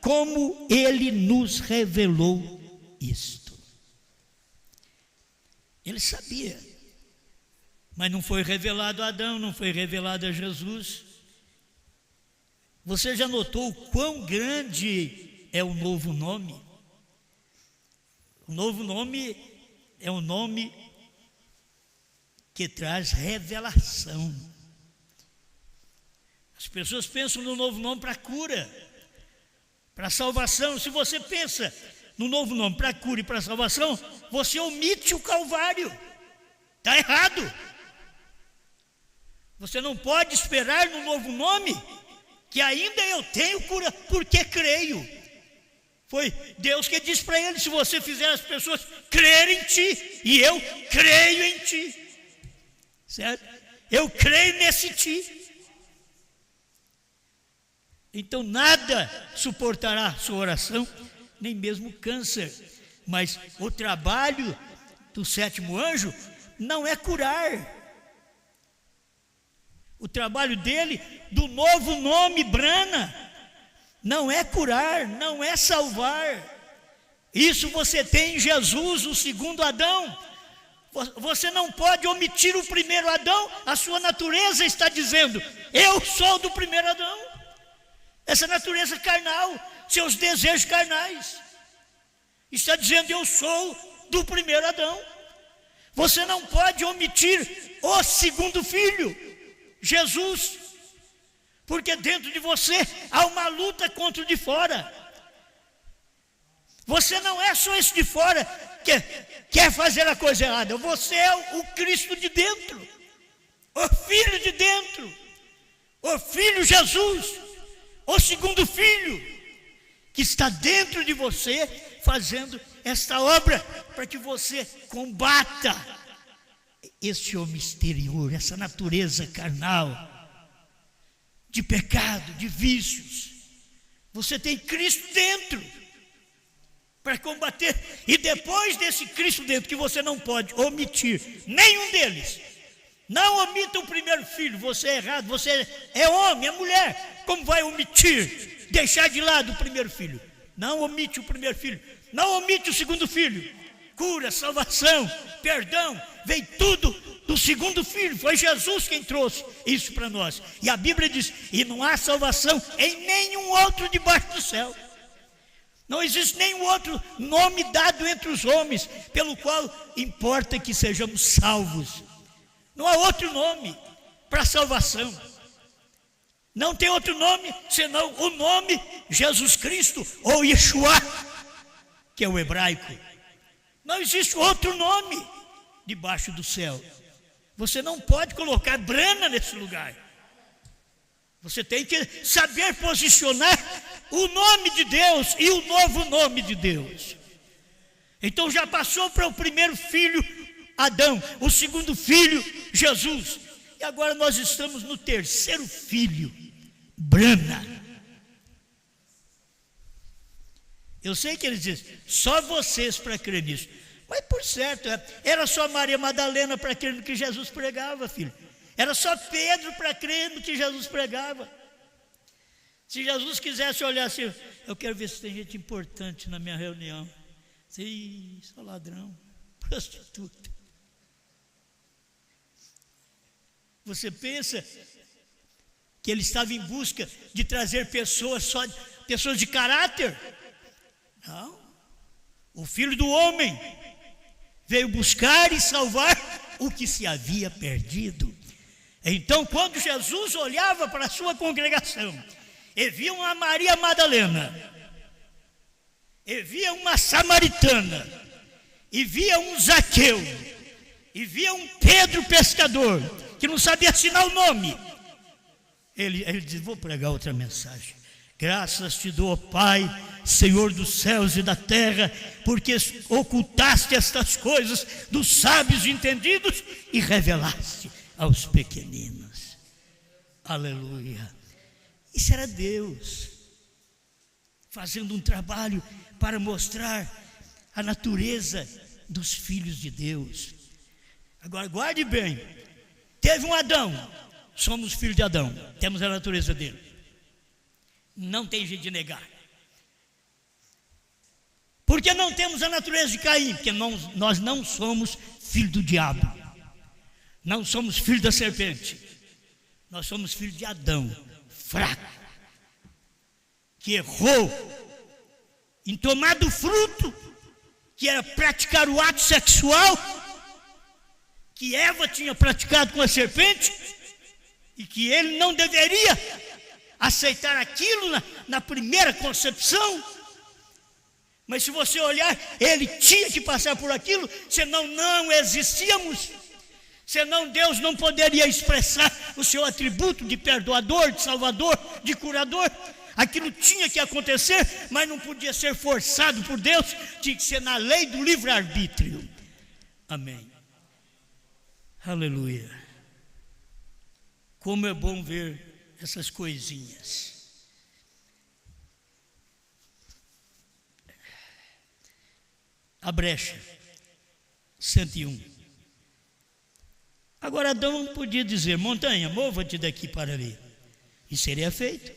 como Ele nos revelou isto. Ele sabia, mas não foi revelado a Adão, não foi revelado a Jesus. Você já notou o quão grande é o novo nome? O novo nome é um nome que traz revelação. As pessoas pensam no novo nome para cura, para salvação. Se você pensa no novo nome para cura e para salvação, você omite o Calvário. Está errado. Você não pode esperar no novo nome que ainda eu tenho cura, porque creio. Foi Deus que disse para ele, se você fizer as pessoas crerem em ti, e eu creio em ti. Certo? Eu creio nesse ti. Então nada suportará sua oração, nem mesmo câncer. Mas o trabalho do sétimo anjo não é curar. O trabalho dele, do novo nome Brana, não é curar, não é salvar. Isso você tem em Jesus, o segundo Adão. Você não pode omitir o primeiro Adão. A sua natureza está dizendo, eu sou do primeiro Adão. Essa natureza carnal, seus desejos carnais, está dizendo, eu sou do primeiro Adão. Você não pode omitir o segundo filho, Jesus, porque dentro de você há uma luta contra o de fora. Você não é só esse de fora que quer fazer a coisa errada. Você é o Cristo de dentro, o Filho de dentro, o Filho Jesus, o segundo Filho, que está dentro de você, fazendo esta obra para que você combata esse homem exterior, essa natureza carnal, de pecado, de vícios. Você tem Cristo dentro. para combater. E depois desse Cristo dentro, que você não pode omitir nenhum deles. Não omita o primeiro filho, você é errado, você é homem, é mulher. Como vai omitir, deixar de lado o primeiro filho? Não omite o primeiro filho, não omite o segundo filho. Cura, salvação, perdão, vem tudo do segundo filho. Foi Jesus quem trouxe isso para nós. E a Bíblia diz, e não há salvação em nenhum outro debaixo do céu. Não existe nenhum outro nome dado entre os homens, pelo qual importa que sejamos salvos. Não há outro nome para salvação. Não tem outro nome senão o nome Jesus Cristo ou Yeshua, que é o hebraico. Não existe outro nome debaixo do céu. Você não pode colocar Brana nesse lugar. Você tem que saber posicionar o nome de Deus e o novo nome de Deus. Então já passou para o primeiro filho, Adão, o segundo filho, Jesus. E agora nós estamos no terceiro filho, Brana. Eu sei que eles dizem, só vocês para crer nisso. Mas por certo, era só Maria Madalena para crer no que Jesus pregava, filho. Era só Pedro para crer no que Jesus pregava. Se Jesus quisesse olhar assim, eu quero ver se tem gente importante na minha reunião. Sim, só ladrão, prostituta. Você pensa que ele estava em busca de trazer pessoas de caráter? Não. O Filho do Homem veio buscar e salvar o que se havia perdido. Então, quando Jesus olhava para a sua congregação, e via uma Maria Madalena, e via uma samaritana, e via um Zaqueu, e via um Pedro pescador, que não sabia assinar o nome, ele disse, vou pregar outra mensagem. Graças te dou, ó Pai, Senhor dos céus e da terra, porque ocultaste estas coisas dos sábios e entendidos e revelaste aos pequeninos. Aleluia. Isso era Deus fazendo um trabalho para mostrar a natureza dos filhos de Deus. Agora guarde bem, teve um Adão, somos filhos de Adão, temos a natureza dele. Não tem jeito de negar. Porque não temos a natureza de Caim? Porque nós não somos filhos do diabo. Não somos filhos da serpente. Nós somos filhos de Adão, fraco, que errou em tomar do fruto, que era praticar o ato sexual, que Eva tinha praticado com a serpente, e que ele não deveria aceitar aquilo na primeira concepção. Mas se você olhar, ele tinha que passar por aquilo, senão não existíamos. Senão Deus não poderia expressar o seu atributo de perdoador, de salvador, de curador. Aquilo tinha que acontecer, mas não podia ser forçado por Deus, tinha que ser na lei do livre-arbítrio. Amém. Aleluia. Como é bom ver essas coisinhas. A brecha, 101. Agora Adão podia dizer, montanha, mova-te daqui para ali. E seria feito.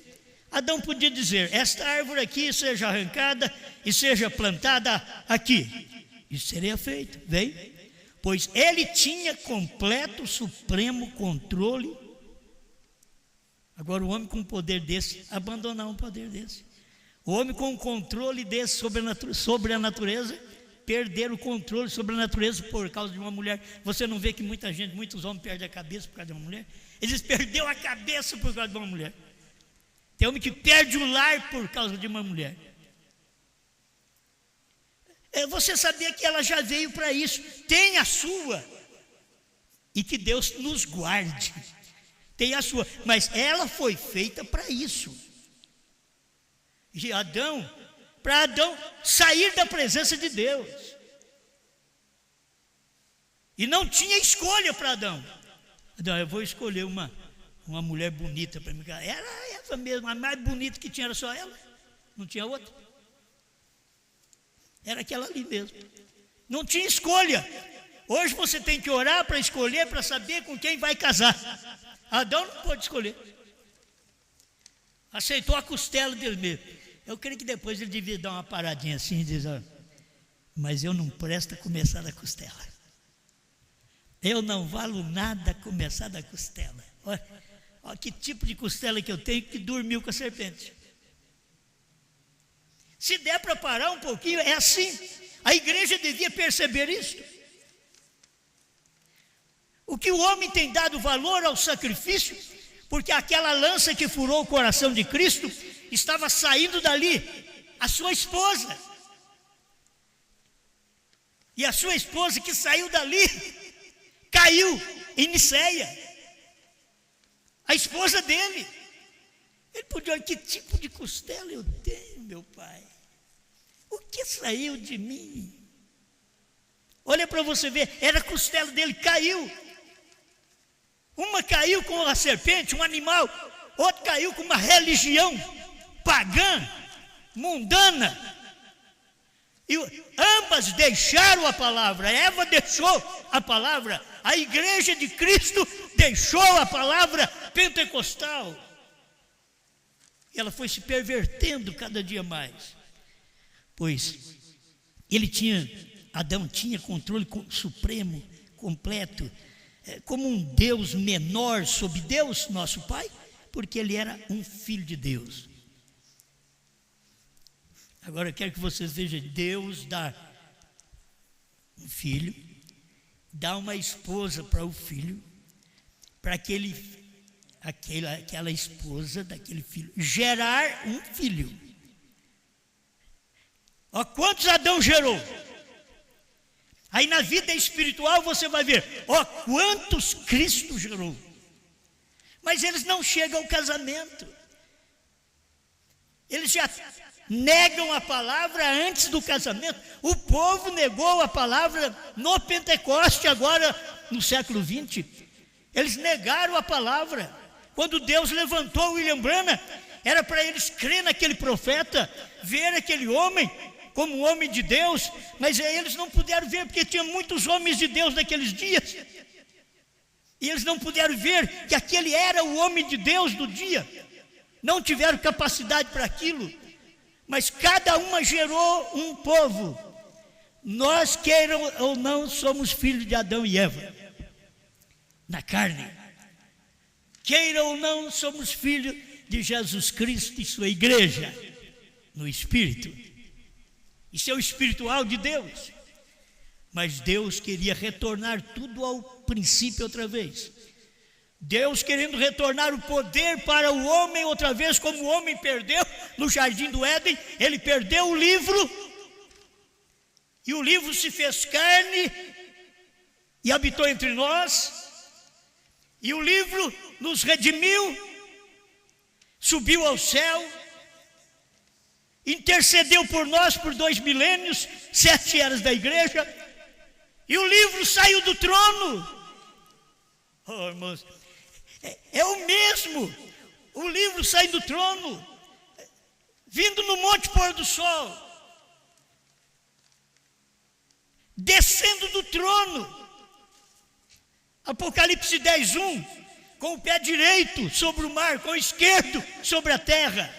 Adão podia dizer, esta árvore aqui seja arrancada e seja plantada aqui. Isso seria feito, vem? Pois ele tinha completo, supremo controle. Agora o homem com um poder desse, abandonar um poder desse. O homem com um controle desse sobre a natureza, perder o controle sobre a natureza por causa de uma mulher. Você não vê que muitos homens perdem a cabeça por causa de uma mulher? Eles perderam a cabeça por causa de uma mulher. Tem homem que perde o lar por causa de uma mulher. Você sabia que ela já veio para isso? Tem a sua. E que Deus nos guarde. Tem a sua, mas ela foi feita para isso. E para Adão sair da presença de Deus. E não tinha escolha para Adão. Adão, eu vou escolher uma mulher bonita para mim. Era essa mesmo, a mais bonita que tinha era só ela. Não tinha outra. Era aquela ali mesmo. Não tinha escolha. Hoje você tem que orar para escolher, para saber com quem vai casar. Adão não pôde escolher. Aceitou a costela dele mesmo. Eu creio que depois ele devia dar uma paradinha assim e dizer: mas eu não presto a começar da costela. Eu não valo nada a começar da costela. Olha que tipo de costela que eu tenho, que dormiu com a serpente. Se der para parar um pouquinho, é assim. A igreja devia perceber isso. O que o homem tem dado valor ao sacrifício, porque aquela lança que furou o coração de Cristo estava saindo dali, a sua esposa. E a sua esposa que saiu dali, caiu em Niceia. A esposa dele. Ele podia olhar: que tipo de costela eu tenho, meu pai? O que saiu de mim? Olha para você ver, era a costela dele, caiu. Uma caiu com a serpente, um animal. Outro caiu com uma religião pagã, mundana. E ambas deixaram a palavra. Eva deixou a palavra. A igreja de Cristo deixou a palavra pentecostal. E ela foi se pervertendo cada dia mais. Pois Adão tinha controle supremo, completo, como um Deus menor sobre Deus, nosso Pai, porque ele era um filho de Deus. Agora eu quero que vocês vejam: Deus dá um filho, dá uma esposa para o filho, para aquela esposa daquele filho gerar um filho. Ó, quantos Adão gerou? Aí na vida espiritual você vai ver: ó, quantos Cristo gerou. Mas eles não chegam ao casamento. Eles já negam a palavra antes do casamento. O povo negou a palavra no Pentecoste, agora no século 20. Eles negaram a palavra. Quando Deus levantou William Branham, era para eles crer naquele profeta, ver aquele homem como um homem de Deus, mas eles não puderam ver, porque tinha muitos homens de Deus naqueles dias, e eles não puderam ver que aquele era o homem de Deus do dia, não tiveram capacidade para aquilo, mas cada uma gerou um povo. Nós, queiram ou não, somos filhos de Adão e Eva, na carne. Queira ou não, somos filhos de Jesus Cristo e sua igreja, no Espírito. Isso é o espiritual de Deus. Mas Deus queria retornar tudo ao princípio outra vez. Deus querendo retornar o poder para o homem outra vez, como o homem perdeu no jardim do Éden. Ele perdeu o livro, e o livro se fez carne e habitou entre nós, e o livro nos redimiu, subiu ao céu, intercedeu por nós por 2 milênios, 7 eras da igreja, e o livro saiu do trono. Oh, irmãos, é o mesmo. O livro sai do trono, vindo no monte pôr do sol, descendo do trono. Apocalipse 10:1, com o pé direito sobre o mar, com o esquerdo sobre a terra,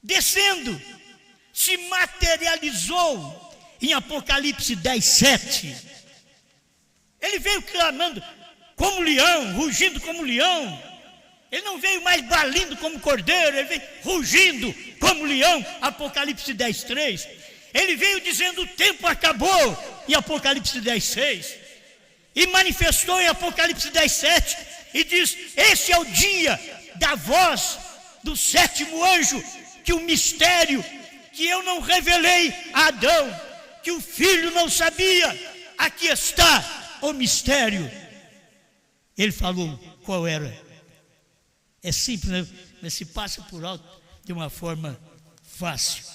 descendo, se materializou em Apocalipse 10:7. Ele veio clamando como leão, rugindo como leão. Ele não veio mais balindo como cordeiro, ele veio rugindo como leão, Apocalipse 10:3. Ele veio dizendo: o tempo acabou, em Apocalipse 10:6. E manifestou em Apocalipse 10:7 e diz: esse é o dia da voz do 7º anjo, que o mistério que eu não revelei a Adão, que o filho não sabia, aqui está o mistério. Ele falou qual era. É simples, né? Mas se passa por alto de uma forma fácil.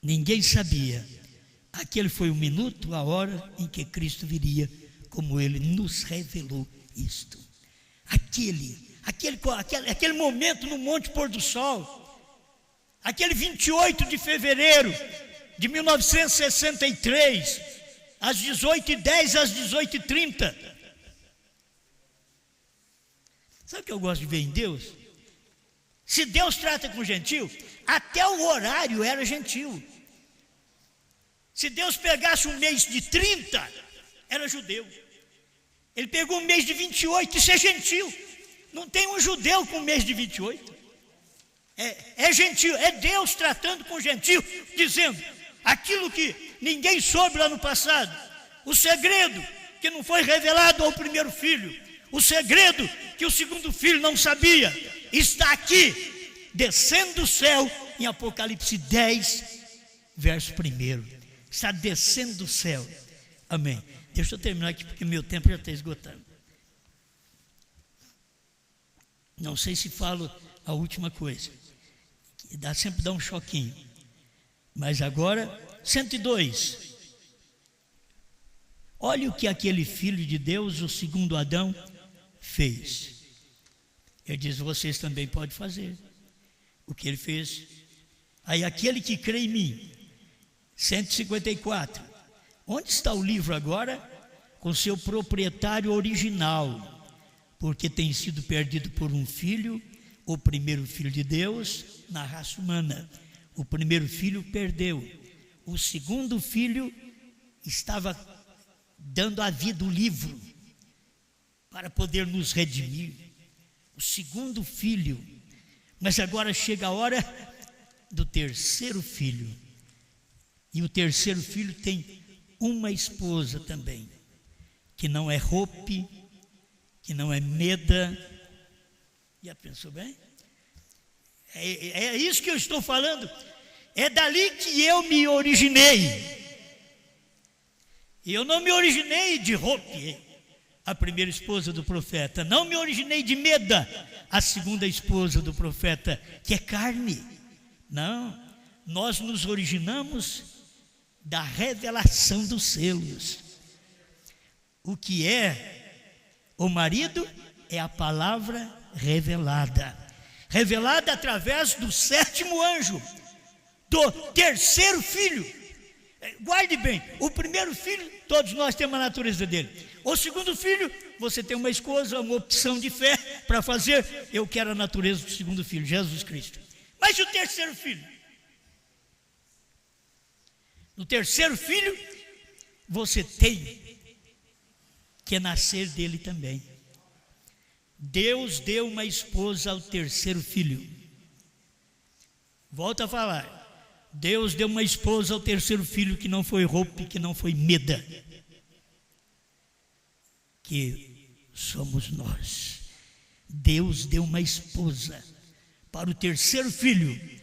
Ninguém sabia. Aquele foi o minuto, a hora em que Cristo viria, como Ele nos revelou isto. Aquele momento no monte pôr do sol, aquele 28 de fevereiro de 1963, às 18h10, às 18h30. Sabe o que eu gosto de ver em Deus? Se Deus trata com gentil, até o horário era gentil. Se Deus pegasse um mês de 30, era judeu. Ele pegou um mês de 28, isso é gentil. Não tem um judeu com um mês de 28. É gentil, é Deus tratando com gentil, dizendo aquilo que ninguém soube lá no passado, o segredo que não foi revelado ao primeiro filho, o segredo que o segundo filho não sabia, está aqui, descendo do céu, em Apocalipse 10, verso 1. Está descendo do céu. Amém. Deixa eu terminar aqui, porque meu tempo já está esgotando. Não sei se falo a última coisa, que sempre dá um choquinho. Mas agora, 102. Olha o que aquele filho de Deus, o segundo Adão, fez. Ele diz, vocês também podem fazer o que ele fez. Aí aquele que crê em mim, 154. Onde está o livro agora? Com seu proprietário original, porque tem sido perdido por um filho, o primeiro filho de Deus, na raça humana. O primeiro filho perdeu. O segundo filho estava dando a vida, o livro, para poder nos redimir. O segundo filho. Mas agora chega a hora do terceiro filho. E o terceiro filho tem uma esposa também, que não é Hope, que não é Meda. Já pensou bem? É isso que eu estou falando. É dali que eu me originei. E eu não me originei de Hope, a primeira esposa do profeta. Não me originei de Meda, a segunda esposa do profeta, que é carne. Não, nós nos originamos da revelação dos selos. O que é o marido é a palavra revelada. Revelada através do sétimo anjo, do terceiro filho. Guarde bem, o primeiro filho, todos nós temos a natureza dele. O segundo filho, você tem uma esposa, uma opção de fé para fazer. Eu quero a natureza do segundo filho, Jesus Cristo. Mas e o terceiro filho? No terceiro filho, você tem que nascer dele também. Deus deu uma esposa ao terceiro filho. Volto a falar. Deus deu uma esposa ao terceiro filho, que não foi Hope, que não foi Meda, que somos nós. Deus deu uma esposa para o terceiro filho.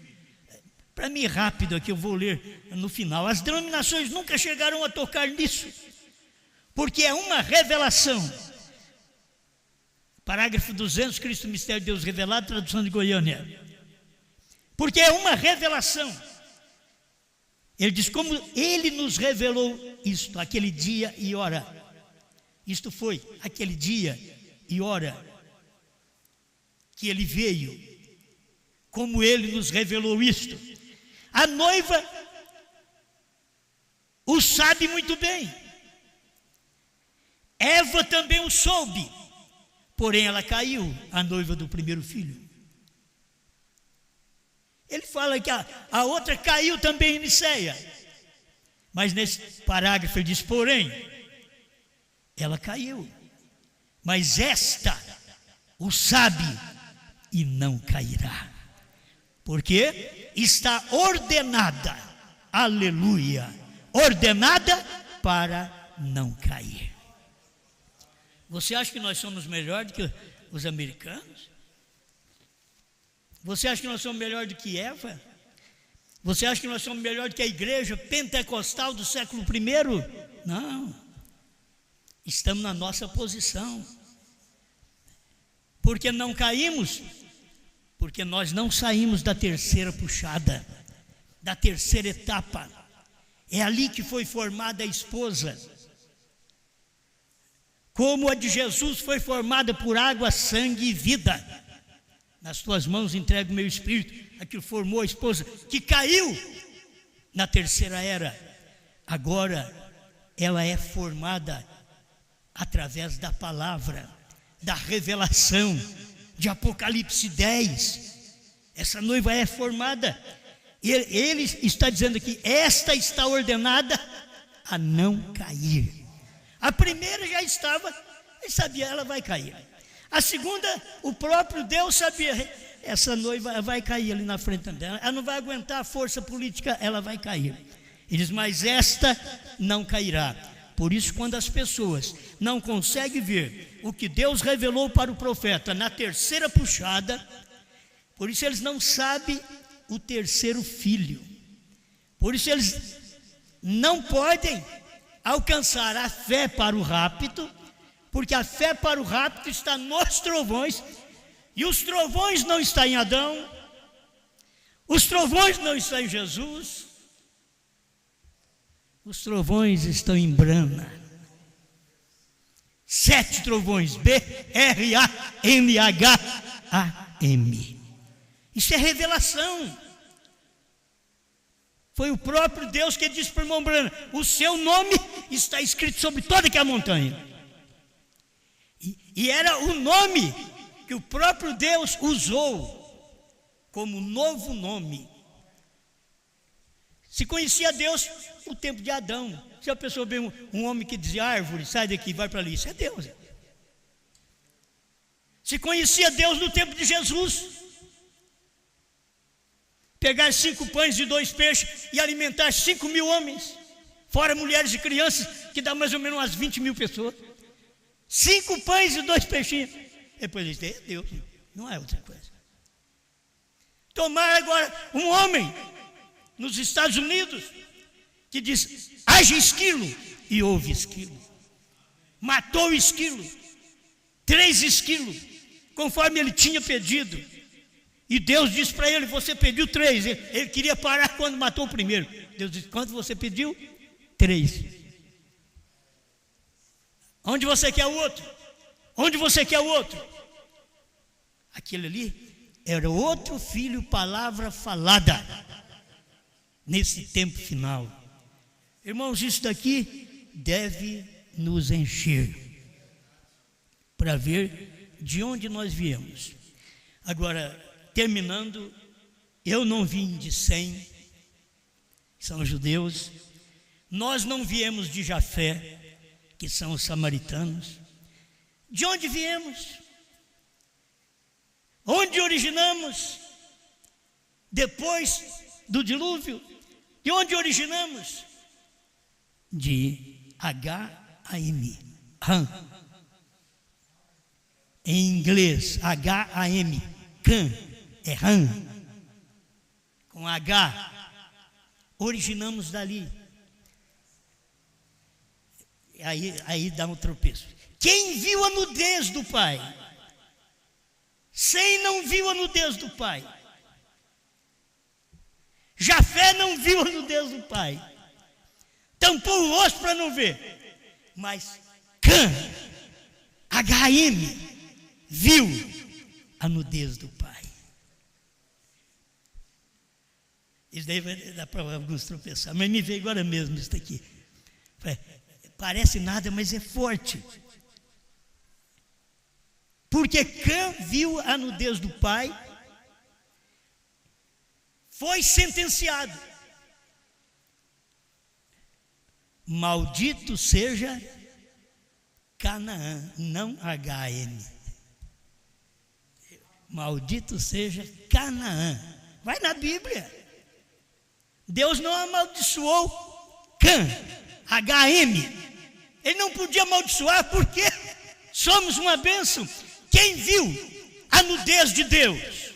Para mim, rápido aqui, eu vou ler no final. As denominações nunca chegaram a tocar nisso, porque é uma revelação. Parágrafo 200, Cristo, mistério de Deus revelado, tradução de Goiânia. Porque é uma revelação. Ele diz, como ele nos revelou isto, aquele dia e hora. Isto foi aquele dia e hora que ele veio. Como ele nos revelou isto. A noiva o sabe muito bem. Eva também o soube. Porém ela caiu, a noiva do primeiro filho. Ele fala que a outra caiu também em Niceia. Mas nesse parágrafo ele diz, porém, ela caiu. Mas esta o sabe e não cairá. Porque está ordenada, aleluia, ordenada para não cair. Você acha que nós somos melhor do que os americanos? Você acha que nós somos melhor do que Eva? Você acha que nós somos melhor do que a igreja pentecostal do século I? Não. Estamos na nossa posição. Porque não caímos? Porque nós não saímos da terceira puxada, da terceira etapa. É ali que foi formada a esposa. Como a de Jesus foi formada por água, sangue e vida. nas tuas mãos entrego o meu espírito. Aquilo formou a esposa que caiu na terceira era. Agora ela é formada através da palavra, da revelação, de Apocalipse 10. Essa noiva é formada. Ele está dizendo aqui, esta está ordenada a não cair. A primeira já estava, ele sabia, ela vai cair. A segunda, o próprio Deus sabia, essa noiva vai cair ali na frente dela, ela não vai aguentar a força política, ela vai cair. Ele diz, mas esta não cairá. Por isso, quando as pessoas não conseguem ver o que Deus revelou para o profeta na terceira puxada, por isso eles não sabem o terceiro filho. Por isso eles não podem alcançar a fé para o rapto, porque a fé para o rapto está nos trovões, e os trovões não estão em Adão, os trovões não estão em Jesus, os trovões estão em Brana. 7 trovões, B-R-A-N-H-A-M. Isso é revelação. Foi o próprio Deus que disse para o irmão Brana, o seu nome está escrito sobre toda aquela montanha. E era o nome que o próprio Deus usou como novo nome. Se conhecia Deus no tempo de Adão. Se a pessoa vê um homem que dizia, árvore, sai daqui, vai para ali, isso é Deus. Se conhecia Deus no tempo de Jesus. Pegar 5 pães e 2 peixes e alimentar 5.000 homens, fora mulheres e crianças, que dá mais ou menos umas 20.000 pessoas. 5 pães e 2 peixinhos. Depois eles dizem, é Deus, não é outra coisa. Tomar agora um homem nos Estados Unidos que diz, haja esquilo, e houve esquilo. Matou o esquilo, 3 esquilos, conforme ele tinha pedido. E Deus disse para ele, você pediu 3. Ele queria parar quando matou o primeiro. Deus disse, quanto você pediu? 3. Onde você quer o outro? Onde você quer o outro? Aquele ali era outro filho, palavra falada, nesse tempo final. Irmãos, isso daqui deve nos encher, para ver de onde nós viemos. Agora, terminando, eu não vim de Sem, que são os judeus, nós não viemos de Jafé, que são os samaritanos. De onde viemos? Onde originamos? Depois do dilúvio? De onde originamos? De H-A-M, Ham. Em inglês, H-A-M, Cã. É Ham, com H, originamos dali. Aí dá um tropeço. Quem viu a nudez do pai? Sem não viu a nudez do pai. Jafé não viu a nudez do pai. Tampou o rosto para não ver. Mas Cã, H-M, viu a nudez do pai. Isso daí vai dar para alguns tropeçar, mas me veio agora mesmo isso daqui. Parece nada, mas é forte. Porque Cã viu a nudez do pai, foi sentenciado. Maldito seja Canaã, não H-M. Maldito seja Canaã. Vai na Bíblia. Deus não amaldiçoou Cã, H-M. Ele não podia amaldiçoar porque somos uma bênção. Quem viu a nudez de Deus?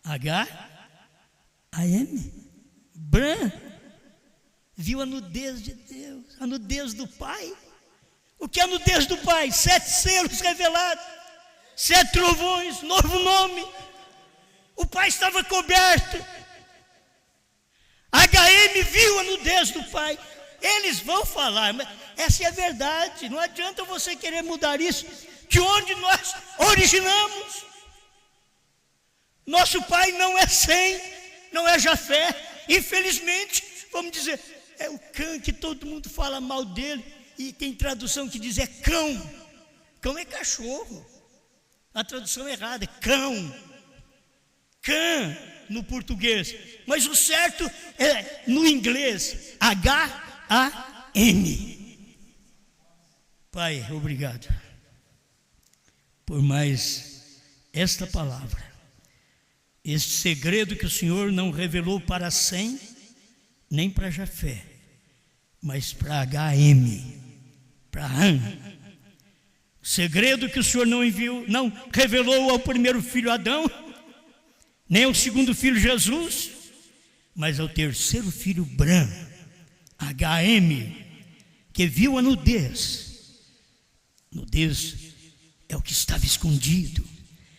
H-A-M. Bran viu a nudez de Deus, a nudez do Pai. O que é a nudez do Pai? 7 selos revelados, 7 trovões, novo nome. O Pai estava coberto. HM viu a nudez do Pai. Eles vão falar, mas essa é a verdade. Não adianta você querer mudar isso de onde nós originamos. Nosso pai não é Sem, não é Jafé. Infelizmente, vamos dizer, é o Cã, que todo mundo fala mal dele. E tem tradução que diz é cão. Cão é cachorro. A tradução errada é cão. Cã no português. Mas o certo é no inglês, H-A-M. Pai, obrigado por mais esta palavra. Este segredo que o Senhor não revelou para Sem, nem para Jafé, mas para H-M, para Ham. Segredo que o Senhor não enviou, não revelou ao primeiro filho Adão, nem ao segundo filho Jesus, mas ao terceiro filho Bram, H-M, que viu a nudez. Nudez é o que estava escondido,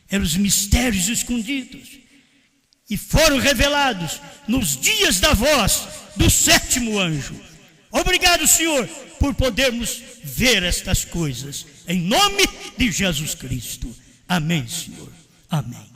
eram os mistérios escondidos, e foram revelados nos dias da voz do sétimo anjo. Obrigado, Senhor, por podermos ver estas coisas, em nome de Jesus Cristo. Amém, Senhor. Amém.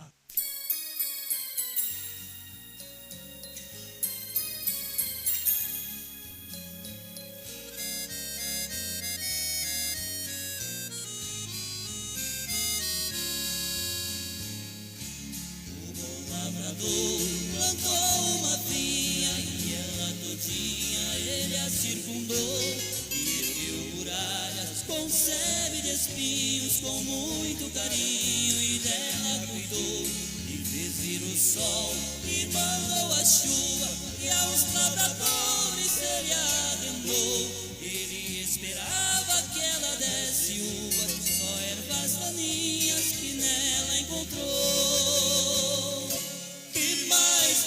Plantou uma vinha e ela todinha ele a circundou, e ergueu muralhas com sebe de espinhos, com muito carinho, e dela cuidou, e fez vir o sol e mandou a chuva, e aos lavradores ele arrendou. Ele esperava que ela desse uvas, só ervas daninhas que nela encontrou.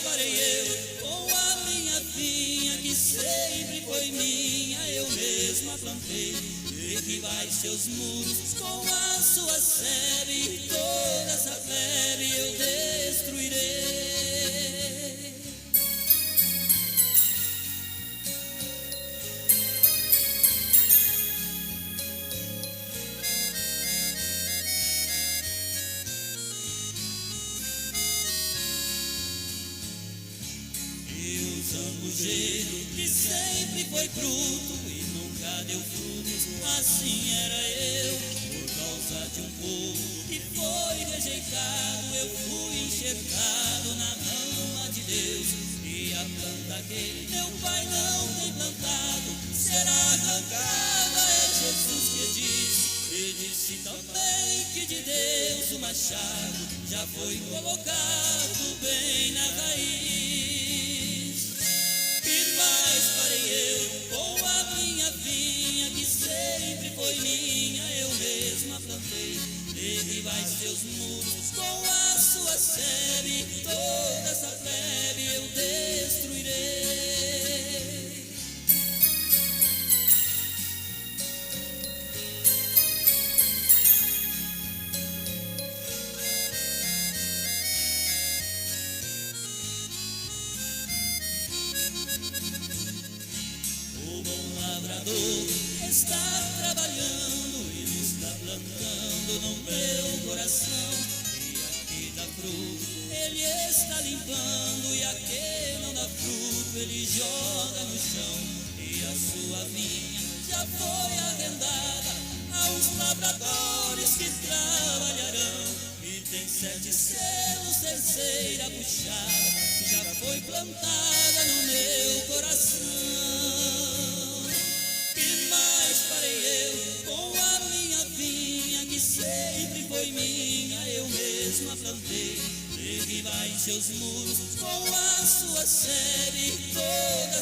Farei eu com a minha vinha, que sempre foi minha, eu mesma plantei. Derribai seus muros com a sua sebe, e toda essa plebe eu destruirei. Zambujeiro que sempre foi bruto e nunca deu frutos, assim era eu. Por causa de um povo que foi rejeitado, eu fui enxertado na mão de Deus. E a planta que meu pai não tem plantado será arrancada, é Jesus que diz. E disse também que de Deus o machado já foi colocado bem na raiz. Mas farei eu com a minha vinha, que sempre foi minha, eu mesma plantei. Derribai seus muros com a sua sebe, toda essa plebe eu destruirei. O bom lavrador está trabalhando, ele está plantando no meu coração. E aqui dá fruto, ele está limpando, e aquele não dá fruto, ele joga no chão. E a sua vinha já foi arrendada aos lavradores que trabalharão. E tem 7 selos, terceira puxada, que já foi plantada no meu coração. Que mais farei eu com a minha vinha, que sempre foi minha, eu mesma plantei. Derribai seus muros com a sua sebe, toda